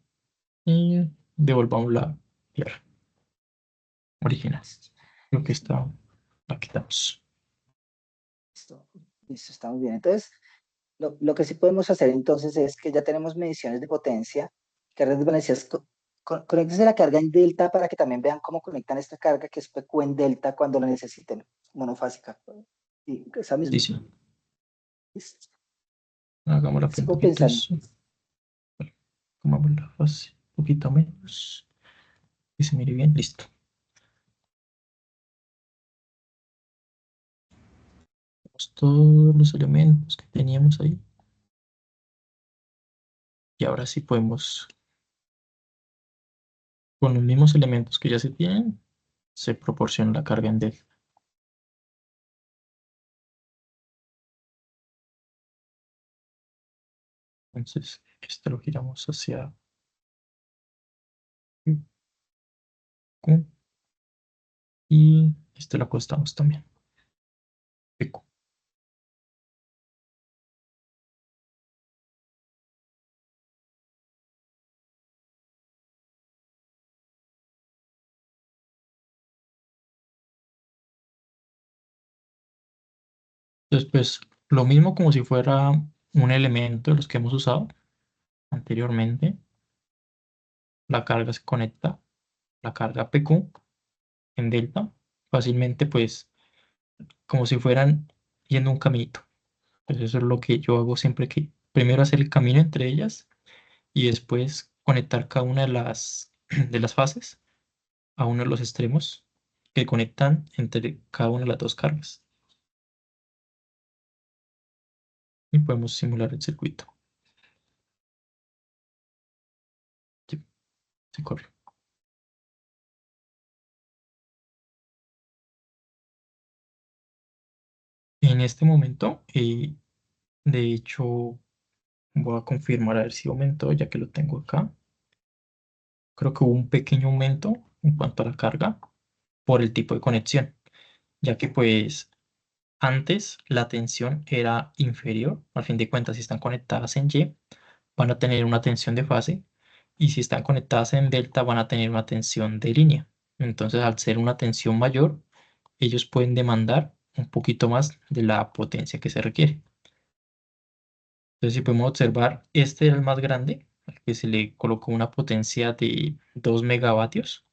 Y devolvamos la tierra original. Listo, Creo que está. La quitamos. listo, listo, está muy bien. Entonces, lo que sí podemos hacer entonces es que ya tenemos mediciones de potencia, cargas de potencias, conéctense la carga en delta para que también vean cómo conectan esta carga que es PQ en delta cuando la necesiten, monofásica. Y esa Sí, misma. sí. Listo. Hagámosla un Sigo poquito pensando. eso. Tomamos la fase un poquito menos. Que se mire bien. Listo. Todos los elementos que teníamos ahí. Y ahora sí podemos, con los mismos elementos que ya se tienen, se proporciona la carga en delta. Entonces, este lo giramos hacia Q y este lo acostamos también. PQ. Entonces, pues lo mismo como si fuera un elemento de los que hemos usado anteriormente. La carga se conecta, la carga PQ en delta, fácilmente pues como si fueran yendo un caminito. Pues eso es lo que yo hago siempre que primero hacer el camino entre ellas y después conectar cada una de las fases a uno de los extremos que conectan entre cada una de las dos cargas. Y podemos simular el circuito. Sí, se corre. En este momento, de hecho, voy a confirmar a ver si aumentó, ya que lo tengo acá. Creo que hubo un pequeño aumento en cuanto a la carga por el tipo de conexión, ya que pues antes la tensión era inferior. Al fin de cuentas, si están conectadas en Y, van a tener una tensión de fase, y si están conectadas en delta van a tener una tensión de línea. Entonces, al ser una tensión mayor, ellos pueden demandar un poquito más de la potencia que se requiere. Entonces, si podemos observar, este era el más grande, al que se le colocó una potencia de 2 megavatios.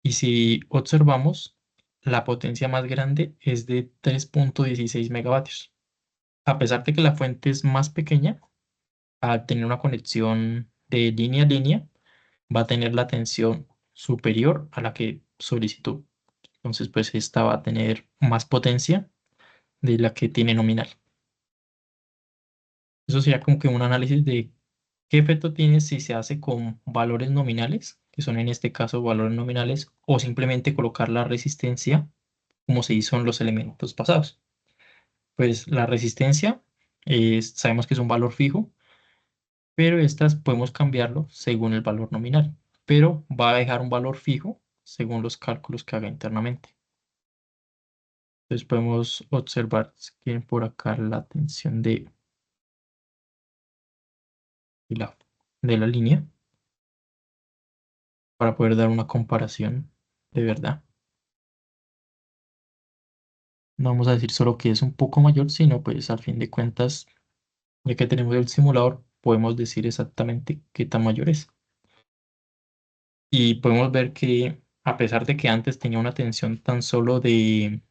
Y si observamos, la potencia más grande es de 3,16 megavatios. A pesar de que la fuente es más pequeña, al tener una conexión de línea a línea, va a tener la tensión superior a la que solicitó. Entonces, pues esta va a tener más potencia de la que tiene nominal. Eso sería como que un análisis de qué efecto tiene si se hace con valores nominales, que son en este caso valores nominales, o simplemente colocar la resistencia como se hizo en los elementos pasados. Pues la resistencia sabemos que es un valor fijo, pero estas podemos cambiarlo según el valor nominal, pero va a dejar un valor fijo según los cálculos que haga internamente. Entonces podemos observar, si quieren, por acá la tensión de la, de la línea para poder dar una comparación de verdad. No vamos a decir solo que es un poco mayor, sino pues al fin de cuentas, ya que tenemos el simulador, podemos decir exactamente qué tan mayor es. Y podemos ver que a pesar de que antes tenía una tensión tan solo de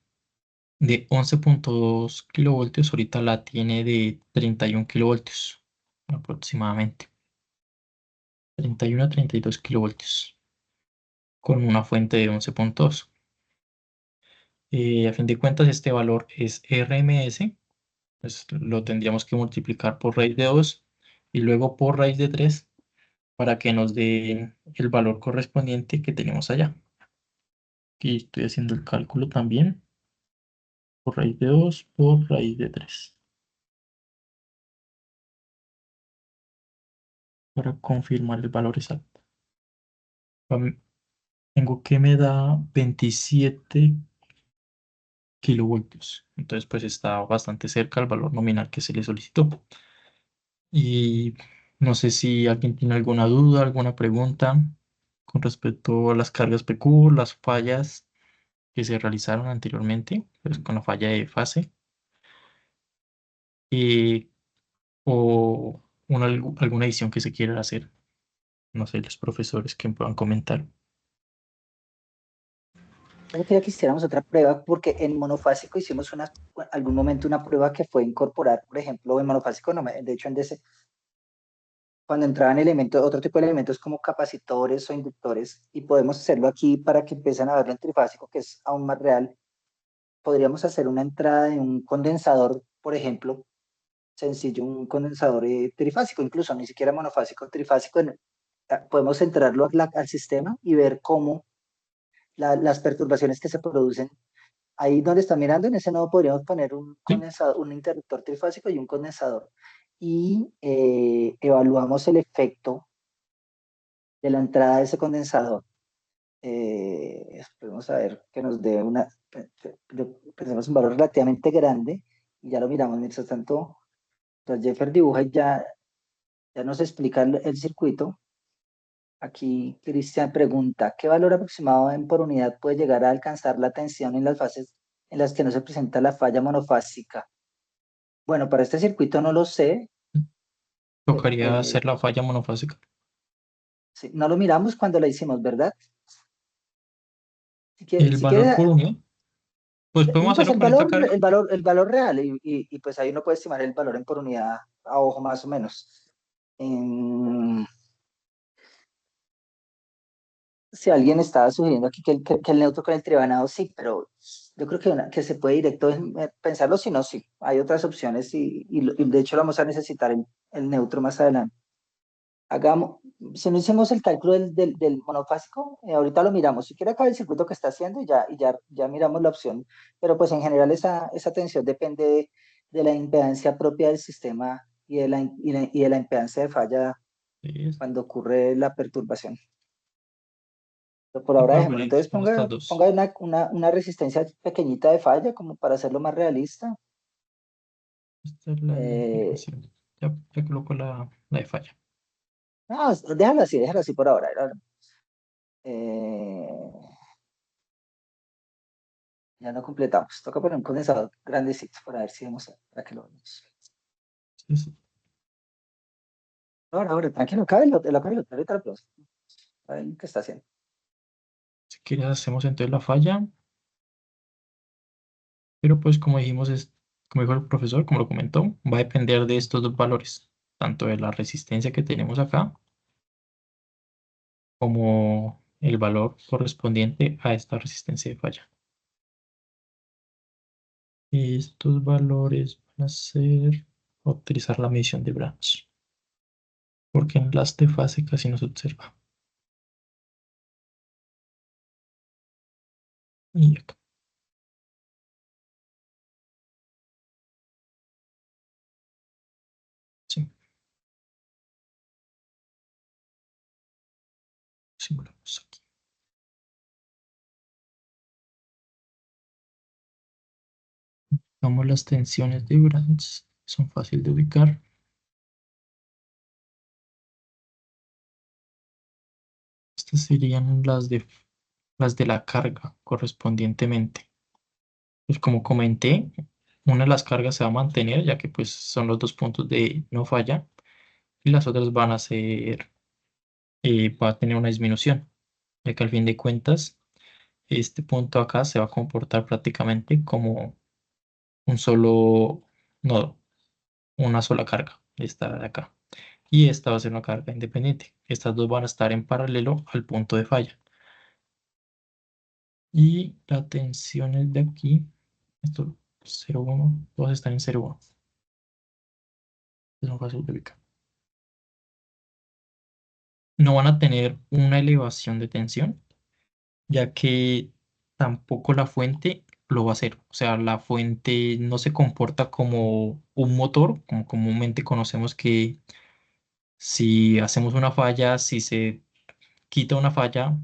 11,2 kilovoltios, ahorita la tiene de 31 kilovoltios aproximadamente. 31 a 32 kilovoltios con una fuente de 11,2. A fin de cuentas, este valor es RMS, pues lo tendríamos que multiplicar por raíz de 2 y luego por raíz de 3 para que nos dé el valor correspondiente que tenemos allá. Aquí estoy haciendo el cálculo también. Por raíz de 2 por raíz de 3 para confirmar el valor exacto. Tengo que me da 27 kilovoltios. Entonces, pues está bastante cerca al valor nominal que se le solicitó. Y no sé si alguien tiene alguna duda, alguna pregunta con respecto a las cargas PQ, las fallas que se realizaron anteriormente, pues con la falla de fase, y, o alguna edición que se quiera hacer. No sé, los profesores que puedan comentar. Yo quería que hiciéramos otra prueba porque en monofásico hicimos algún momento una prueba que fue incorporar, por ejemplo, en monofásico, no, de hecho en DC, cuando entraban elementos, otro tipo de elementos como capacitores o inductores, y podemos hacerlo aquí para que empiecen a verlo en trifásico, que es aún más real. Podríamos hacer una entrada de un condensador, por ejemplo, sencillo, un condensador trifásico, incluso ni siquiera monofásico, trifásico, podemos entrarlo al sistema y ver cómo las perturbaciones que se producen. Ahí donde está mirando, en ese nodo podríamos poner un ¿Sí? condensador, un interruptor trifásico y un condensador. Y evaluamos el efecto de la entrada de ese condensador. Podemos ver que nos dé pensemos un valor relativamente grande y ya lo miramos. Mientras tanto, entonces Jeffer dibuja y ya nos explica el circuito. Aquí Cristian pregunta, ¿qué valor aproximado por unidad puede llegar a alcanzar la tensión en las fases en las que no se presenta la falla monofásica. Bueno, para este circuito no lo sé. Tocaría hacer la falla monofásica. Sí, no lo miramos cuando la hicimos, ¿verdad? El Si valor quiere, por unidad. Pues podemos pues hacerlo con esta carga. el valor real, pues ahí uno puede estimar el valor en por unidad a ojo más o menos. Si alguien estaba sugiriendo aquí que el neutro con el tribanado, sí, pero yo creo que se puede directo pensarlo, si no, sí. Hay otras opciones y de hecho lo vamos a necesitar el neutro más adelante. Hagamos, si no hicimos el cálculo del monofásico, ahorita lo miramos. Si quiere acá el circuito que está haciendo y ya miramos la opción. Pero pues en general esa tensión depende de la impedancia propia del sistema y de la impedancia de falla Es- cuando ocurre la perturbación. Pero por Y ahora para dejémoslo. Entonces verificar estas ponga dos. una resistencia pequeñita de falla como para hacerlo más realista. Esta es la Eh, ecuación. Ya coloco la de falla. no, déjalo así por ahora. Eh, ya no completamos. Toca poner un condensador grandecito para ver si vamos para que lo veamos. Sí, sí. Ahora, tranquilo, cábelo, ahorita lo probamos. A ver qué está haciendo. Si quieres hacemos entonces la falla. Pero pues como dijimos, como dijo el profesor, como lo comentó, va a depender de estos dos valores, tanto de la resistencia que tenemos acá, como el valor correspondiente a esta resistencia de falla. Y estos valores van a ser utilizar la medición de Branch, porque en las de fase casi no se observa. Y acá, sí, simulamos aquí. Vamos las tensiones de Branch, son fáciles de ubicar. Estas serían las de la carga correspondientemente. Pues como comenté, una de las cargas se va a mantener, ya que pues son los dos puntos de no falla, y las otras van a ser, va a tener una disminución, ya que al fin de cuentas, este punto acá se va a comportar prácticamente como un solo nodo, una sola carga, esta de acá. Y esta va a ser una carga independiente. Estas dos van a estar en paralelo al punto de falla. Y la tensión es de aquí, esto 0,1, todas están en 0,1. Es un fácil de ubicar. No van a tener una elevación de tensión, ya que tampoco la fuente lo va a hacer. O sea, la fuente no se comporta como un motor, como comúnmente conocemos que si hacemos una falla, si se quita una falla,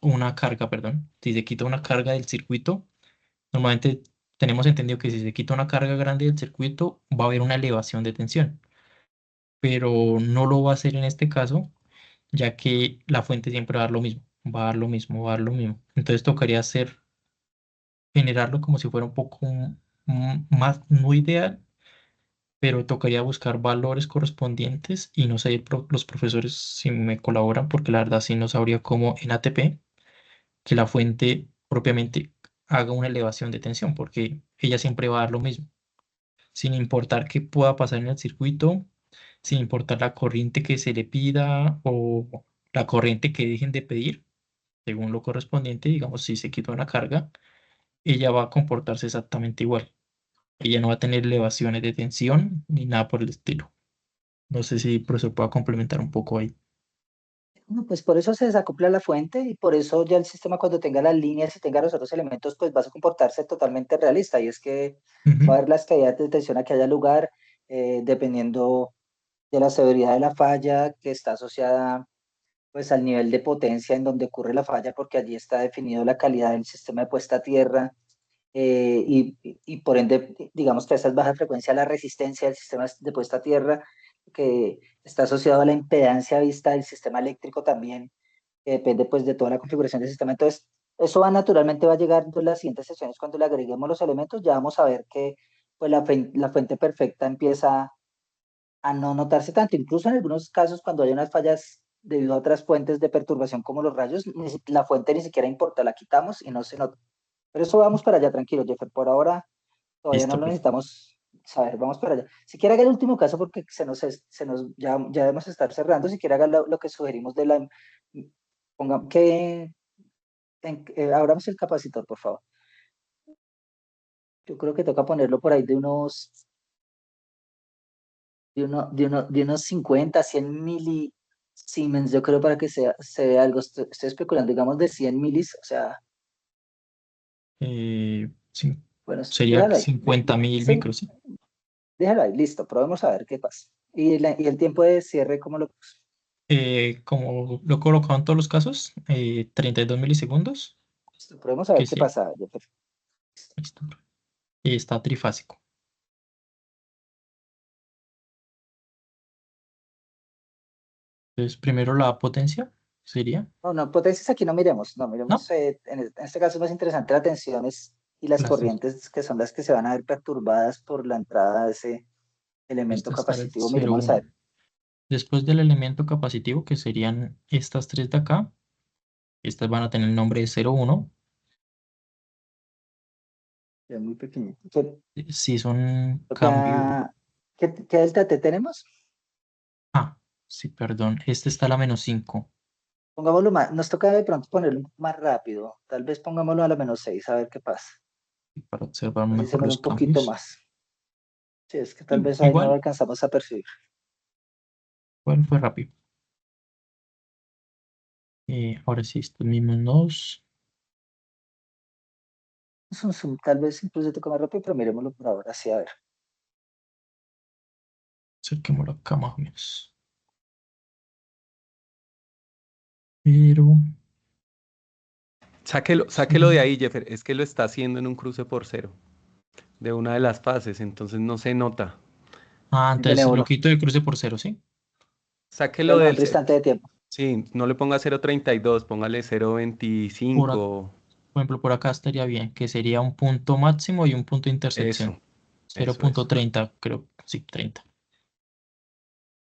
una carga, perdón, si se quita una carga del circuito, normalmente tenemos entendido que si se quita una carga grande del circuito, va a haber una elevación de tensión, pero no lo va a hacer en este caso, ya que la fuente siempre va a dar lo mismo, va a dar lo mismo, va a dar lo mismo. Entonces tocaría generarlo como si fuera un poco más, no ideal, pero tocaría buscar valores correspondientes y no sé los profesores si me colaboran, porque la verdad sí no sabría cómo en ATP que la fuente propiamente haga una elevación de tensión, porque ella siempre va a dar lo mismo, sin importar qué pueda pasar en el circuito, sin importar la corriente que se le pida o la corriente que dejen de pedir, según lo correspondiente, digamos, si se quita una carga, ella va a comportarse exactamente igual. Ella no va a tener elevaciones de tensión ni nada por el estilo. No sé si el profesor pueda complementar un poco ahí. No, pues por eso se desacopla la fuente y por eso ya el sistema cuando tenga las líneas y tenga los otros elementos, pues va a comportarse totalmente realista. Y es que va a Ujú. haber las caídas de tensión a que haya lugar, dependiendo de la severidad de la falla que está asociada pues al nivel de potencia en donde ocurre la falla, porque allí está definido la calidad del sistema de puesta a tierra, y por ende, digamos que a esas bajas frecuencias la resistencia del sistema de puesta a tierra, que está asociado a la impedancia vista del sistema eléctrico también, que depende pues de toda la configuración del sistema. Entonces, Eso va naturalmente, va a llegar en las siguientes sesiones cuando le agreguemos los elementos, ya vamos a ver que pues, la fuente perfecta empieza a no notarse tanto. Incluso en algunos casos, cuando hay unas fallas debido a otras fuentes de perturbación como los rayos, la fuente ni siquiera importa, la quitamos y no se nota. Pero eso vamos para allá, tranquilo, Jeffer. Por ahora todavía no Listo, lo profe. necesitamos saber, vamos para allá. Si quiere haga el último caso porque ya debemos estar cerrando, si quiere haga lo que sugerimos de la... Pongamos que... abramos el capacitor, por favor. Yo creo que toca ponerlo por ahí de unos 50, 100 milisiemens, yo creo, para que se vea algo. Estoy especulando, digamos, de 100 milis, o sea, Sí, bueno, sería déjalo ahí. 50.000 Sí, micros, ¿sí? déjalo ahí, listo, probemos a ver qué pasa. Y el tiempo de cierre, ¿cómo lo puse? Como lo he colocado en todos los casos, 32 milisegundos, Listo, probemos a que ver qué sí, pasa. listo. Y está trifásico. Entonces, primero la potencia sería, No, no, potencias aquí no miremos, no, miremos, ¿no? en este caso es más interesante las tensiones y las Las dos. corrientes que son las que se van a ver perturbadas por la entrada de ese elemento Esta estará en capacitivo. Miremoslos a 0,1. ver. Después del elemento capacitivo, que serían estas tres de acá, estas van a tener el nombre de 0,1. Es muy pequeñito. Si son cambio. Toca- ¿Qué delta T tenemos? Ah, sí, perdón. Este está a la -5. Pongámoslo más, nos toca de pronto ponerlo más rápido. Tal vez pongámoslo a la -6 a ver qué pasa. Para observar Así se mejor mueve los un poquito cambios. más. Sí, es que tal vez ahí no lo Igual, alcanzamos a percibir. bueno, fue rápido. Ahora sí, estos mismos nodos. Tal vez incluso toca más rápido, pero miremoslo por ahora, sí, a ver. Acerquémoslo acá más o menos. Pero, Sáquelo de sí. ahí, Jeffer. Es que lo está haciendo en un cruce por cero, de una de las fases, entonces no se nota. Ah, Muy entonces lo benévolo. quito de cruce por cero, ¿sí? Pero Sáquelo no, del... otro instante de tiempo. Sí, no le ponga 0,32, póngale Por, 0,25. por ejemplo, por acá estaría bien, que sería un punto máximo y un punto de intersección. Eso, cero eso, punto eso. treinta creo. Sí, 30.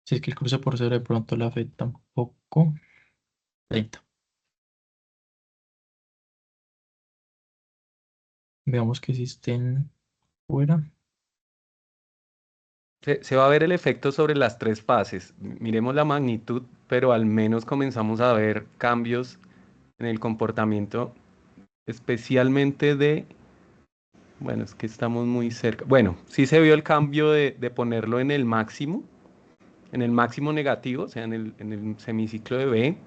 Si es que el cruce por cero de pronto le afecta un poco. 30. Veamos que si estén fuera. Se va a ver el efecto sobre las tres fases. Miremos la magnitud, pero al menos comenzamos a ver cambios en el comportamiento, especialmente de... Bueno, es que estamos muy cerca. Bueno, sí se vio el cambio de ponerlo en el máximo negativo, o sea, en el semiciclo de B.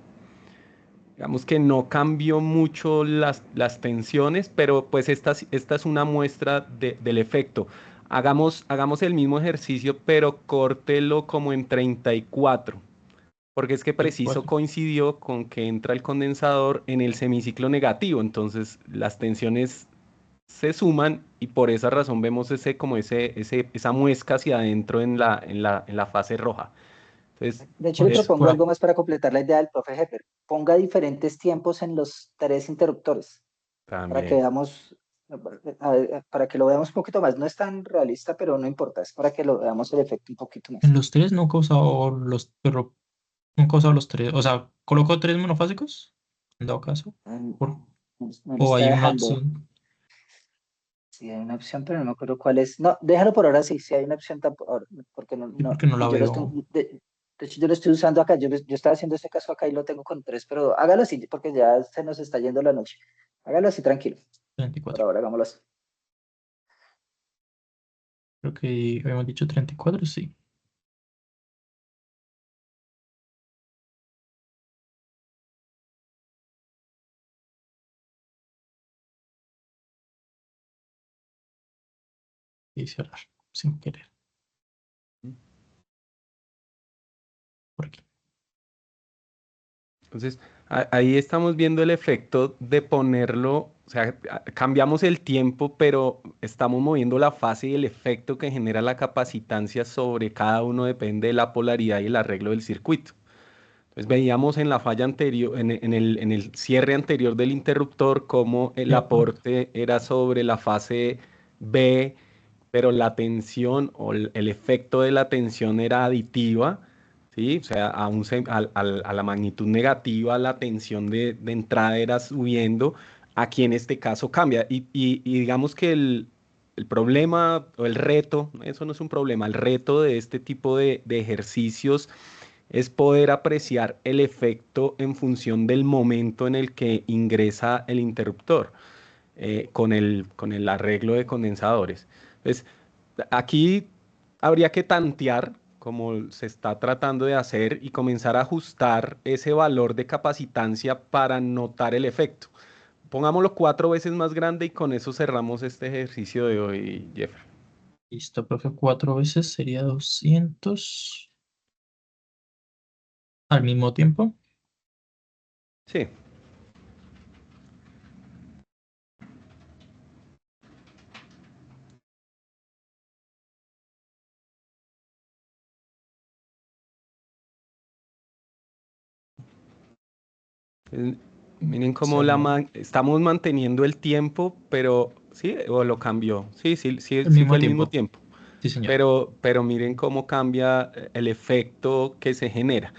Digamos que no cambió mucho las tensiones, pero pues esta es una muestra del efecto. Hagamos el mismo ejercicio, pero córtelo como en 34, porque es que preciso 34. coincidió con que entra el condensador en el semiciclo negativo, entonces las tensiones se suman y por esa razón vemos esa muesca hacia adentro en la fase roja. Entonces, De hecho, le Pues, propongo por algo acá. más para completar la idea del profe Hepper. Ponga diferentes tiempos en los tres interruptores para que también. veamos, para que lo veamos un poquito más. No es tan realista, pero no importa, es para que lo veamos el efecto un poquito En más. los tres nunca he usado pero nunca he usado los tres. O sea, ¿coloco tres monofásicos? En dado caso. Mm, Por- Me lo o está hay una dejando. opción. Sí, hay una opción, pero no me acuerdo cuál es. No, déjalo por ahora, sí, sí hay una opción, porque Sí, porque no la yo lo estoy, veo. de hecho yo lo estoy usando acá, yo estaba haciendo este caso acá y lo tengo con tres, pero hágalo así, porque ya se nos está yendo la noche. Hágalo así, tranquilo. Por 34. ahora, hagámoslo así. Creo que habíamos dicho 34, sí. Y cerrar, sin querer. Por aquí. Entonces, ahí estamos viendo el efecto de ponerlo, o sea, cambiamos el tiempo, pero estamos moviendo la fase y el efecto que genera la capacitancia sobre cada uno depende de la polaridad y el arreglo del circuito. Pues veíamos en la falla anterior, en el cierre anterior del interruptor, cómo el De acuerdo. aporte era sobre la fase B, pero la tensión o el efecto de la tensión era aditiva, ¿sí? O sea, a la magnitud negativa, la tensión de entrada era subiendo. Aquí en este caso cambia. Y digamos que el problema o el reto, eso no es un problema, el reto de este tipo de ejercicios es poder apreciar el efecto en función del momento en el que ingresa el interruptor con el arreglo de condensadores. Entonces, aquí habría que tantear, como se está tratando de hacer, y comenzar a ajustar ese valor de capacitancia para notar el efecto. Pongámoslo 4 veces más grande y con eso cerramos este ejercicio de hoy, Jeffrey. Listo, profe. 4 veces sería 200 al mismo tiempo. Sí. Eh, Miren cómo Sería estamos manteniendo el tiempo, pero sí, o lo cambió. Sí, sí, sí, el sí mismo fue el mismo tiempo. tiempo. Sí, señor. Pero miren cómo cambia el efecto que se genera.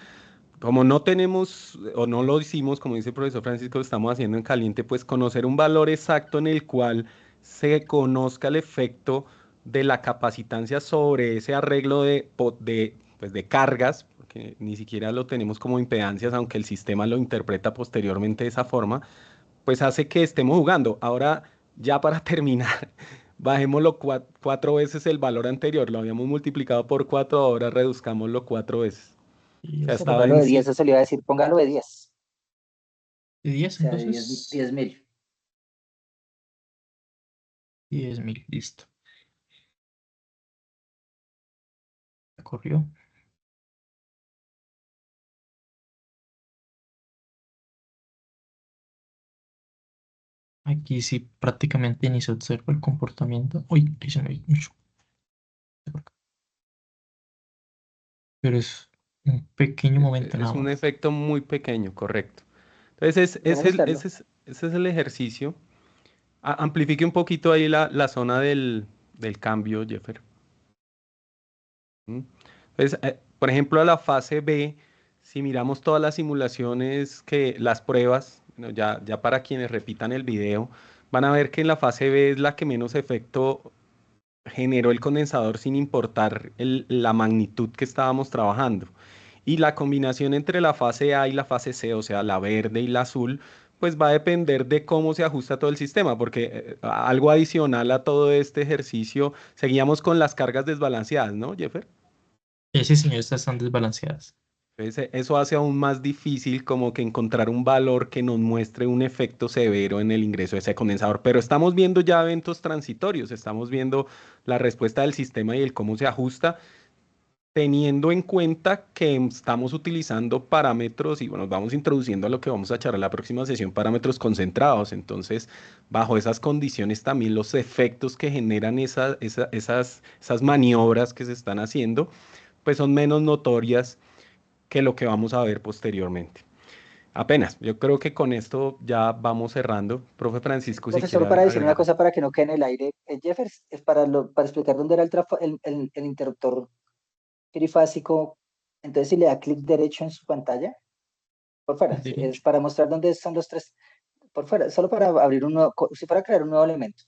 Como no tenemos o no lo hicimos, como dice el profesor Francisco, lo estamos haciendo en caliente, pues conocer un valor exacto en el cual se conozca el efecto de la capacitancia sobre ese arreglo pues de cargas, porque ni siquiera lo tenemos como impedancias, aunque el sistema lo interpreta posteriormente de esa forma, pues hace que estemos jugando. Ahora, ya para terminar, bajémoslo 4 veces el valor anterior, lo habíamos multiplicado por 4, ahora reduzcámoslo 4 veces. O Y sea, Eso, es estaba póngalo en de 10, eso le iba a decir, póngalo de 10. de O 10, sea, de 10, entonces 10.000. 10.000. Listo. Ya corrió. Aquí sí prácticamente ni se observa el comportamiento. Uy, ahí se me ve mucho. Pero es un pequeño momento nada Es un más. efecto muy pequeño, correcto. Entonces, Vamos a hacerlo. ese es el ejercicio. Amplifique un poquito ahí la zona del cambio, Jeffer. ¿Mm? Entonces, por ejemplo, a la fase B, si miramos todas las simulaciones las pruebas, bueno, ya para quienes repitan el video, van a ver que en la fase B es la que menos efecto generó el condensador sin importar la magnitud que estábamos trabajando. Y la combinación entre la fase A y la fase C, o sea, la verde y la azul, pues va a depender de cómo se ajusta todo el sistema, porque algo adicional a todo este ejercicio, seguíamos con las cargas desbalanceadas, ¿no, Jeffer? Sí, señor, estas están desbalanceadas. Entonces, eso hace aún más difícil como que encontrar un valor que nos muestre un efecto severo en el ingreso de ese condensador. Pero estamos viendo ya eventos transitorios, estamos viendo la respuesta del sistema y el cómo se ajusta, teniendo en cuenta que estamos utilizando parámetros y bueno, vamos introduciendo a lo que vamos a charlar la próxima sesión, parámetros concentrados. Entonces, bajo esas condiciones también los efectos que generan esas maniobras que se están haciendo, pues son menos notorias que lo que vamos a ver posteriormente. Apenas, yo creo que con esto ya vamos cerrando. Profe Francisco, si Profe, quiere solo para decir una agregar. cosa para que no quede en el aire. Jeffers, es para explicar dónde era el interruptor trifásico. Entonces, si le da clic derecho en su pantalla, por fuera, es Derecho. para mostrar dónde son los tres, por fuera, solo para abrir un nuevo, si para crear un nuevo elemento.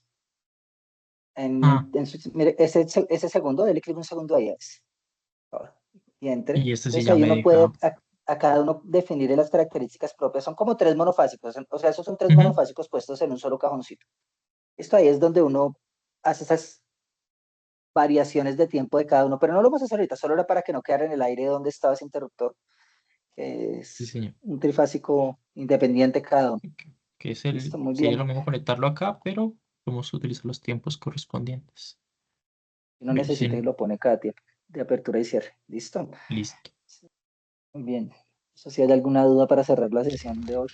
Ah, Mire, ese segundo, dele clic un segundo ahí. Y entre. y este sí Entonces ya ahí me uno puede deja. a cada uno definirle las características propias. Son como tres monofásicos. O sea, esos son tres Ujú. monofásicos puestos en un solo cajoncito. Esto ahí es donde uno hace esas variaciones de tiempo de cada uno, pero no lo vamos a hacer ahorita, solo era para que no quedara en el aire donde estaba ese interruptor, que Sí, es señor. un trifásico independiente cada uno. Que es Listo, el, muy sería bien. lo mismo conectarlo acá, pero vamos a utilizar los tiempos correspondientes. Si no Bueno, necesita y sí, lo pone cada tiempo de apertura y cierre. Listo. listo. Muy bien. Eso si hay alguna duda para cerrar la sesión de hoy.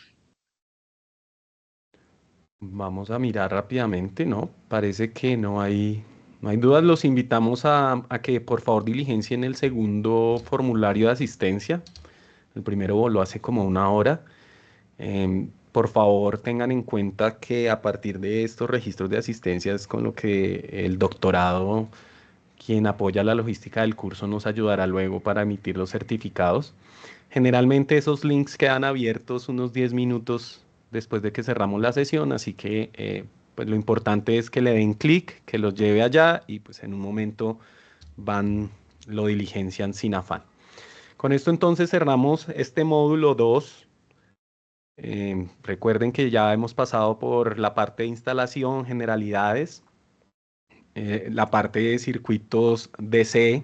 Vamos a mirar rápidamente, ¿no? Parece que no hay dudas. Los invitamos a que por favor diligencien el segundo formulario de asistencia. el primero voló hace como una hora. Por favor, tengan en cuenta que a partir de estos registros de asistencia es con lo que el doctorado, quien apoya la logística del curso, nos ayudará luego para emitir los certificados. Generalmente esos links quedan abiertos unos 10 minutos después de que cerramos la sesión, así que pues lo importante es que le den clic, que los lleve allá y pues en un momento van, lo diligencian sin afán. Con esto entonces cerramos este módulo 2. Recuerden que ya hemos pasado por la parte de instalación, generalidades, la parte de circuitos DC,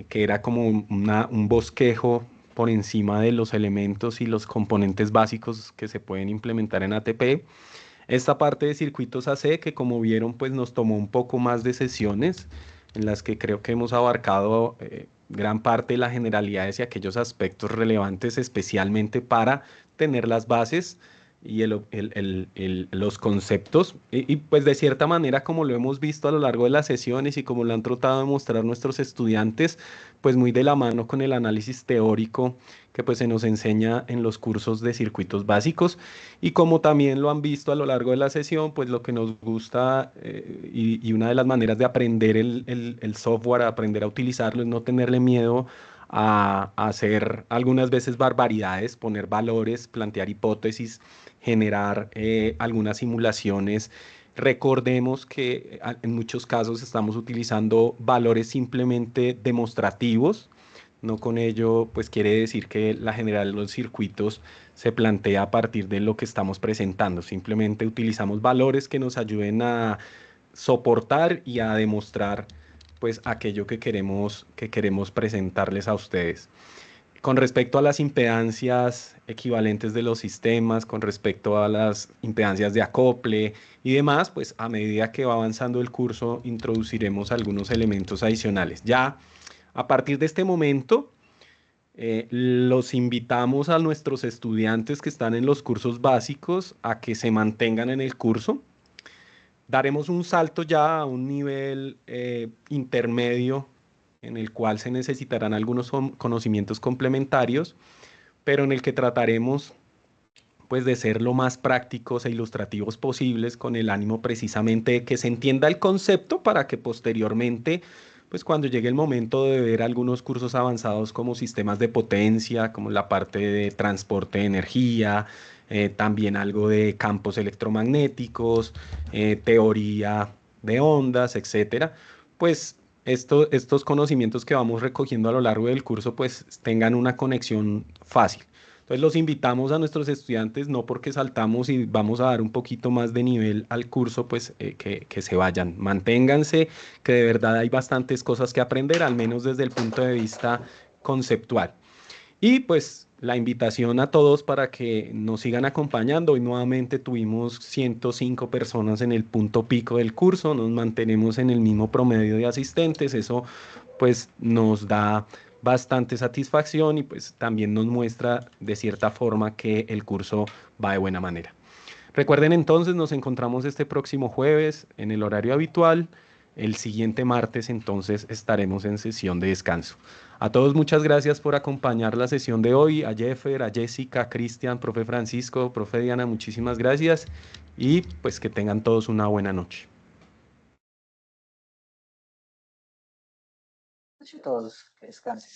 que era como un bosquejo por encima de los elementos y los componentes básicos que se pueden implementar en ATP. Esta parte de circuitos AC, que como vieron, pues nos tomó un poco más de sesiones, en las que creo que hemos abarcado gran parte de las generalidades y aquellos aspectos relevantes, especialmente para tener las bases y los conceptos. Pues de cierta manera, como lo hemos visto a lo largo de las sesiones y como lo han tratado de mostrar nuestros estudiantes, pues muy de la mano con el análisis teórico que pues se nos enseña en los cursos de circuitos básicos. Y como también lo han visto a lo largo de la sesión, pues lo que nos gusta y una de las maneras de aprender el software, aprender a utilizarlo, es no tenerle miedo a hacer algunas veces barbaridades, poner valores, plantear hipótesis, generar algunas simulaciones. Recordemos que en muchos casos estamos utilizando valores simplemente demostrativos. No con ello, pues quiere decir que la general de los circuitos se plantea a partir de lo que estamos presentando. Simplemente utilizamos valores que nos ayuden a soportar y a demostrar pues aquello que queremos presentarles a ustedes. Con respecto a las impedancias equivalentes de los sistemas, con respecto a las impedancias de acople y demás, pues a medida que va avanzando el curso introduciremos algunos elementos adicionales. Ya a partir de este momento, los invitamos a nuestros estudiantes que están en los cursos básicos a que se mantengan en el curso. Daremos un salto ya a un nivel intermedio en el cual se necesitarán algunos conocimientos complementarios, pero en el que trataremos pues de ser lo más prácticos e ilustrativos posibles con el ánimo precisamente de que se entienda el concepto para que posteriormente, pues cuando llegue el momento de ver algunos cursos avanzados como sistemas de potencia, como la parte de transporte de energía, también algo de campos electromagnéticos, teoría de ondas, etcétera, pues estos conocimientos que vamos recogiendo a lo largo del curso pues tengan una conexión fácil. Entonces los invitamos a nuestros estudiantes, no porque saltamos y vamos a dar un poquito más de nivel al curso, pues que se vayan, manténganse, que de verdad hay bastantes cosas que aprender, al menos desde el punto de vista conceptual. Y pues la invitación a todos para que nos sigan acompañando. Hoy nuevamente tuvimos 105 personas en el punto pico del curso, nos mantenemos en el mismo promedio de asistentes, eso pues nos da bastante satisfacción y pues también nos muestra de cierta forma que el curso va de buena manera. Recuerden entonces, nos encontramos este próximo jueves en el horario habitual. El siguiente martes entonces estaremos en sesión de descanso. A todos muchas gracias por acompañar la sesión de hoy. A Jeffer, a Jessica, a Cristian, profe Francisco, profe Diana, muchísimas gracias y pues que tengan todos una buena noche. Todos que descansen.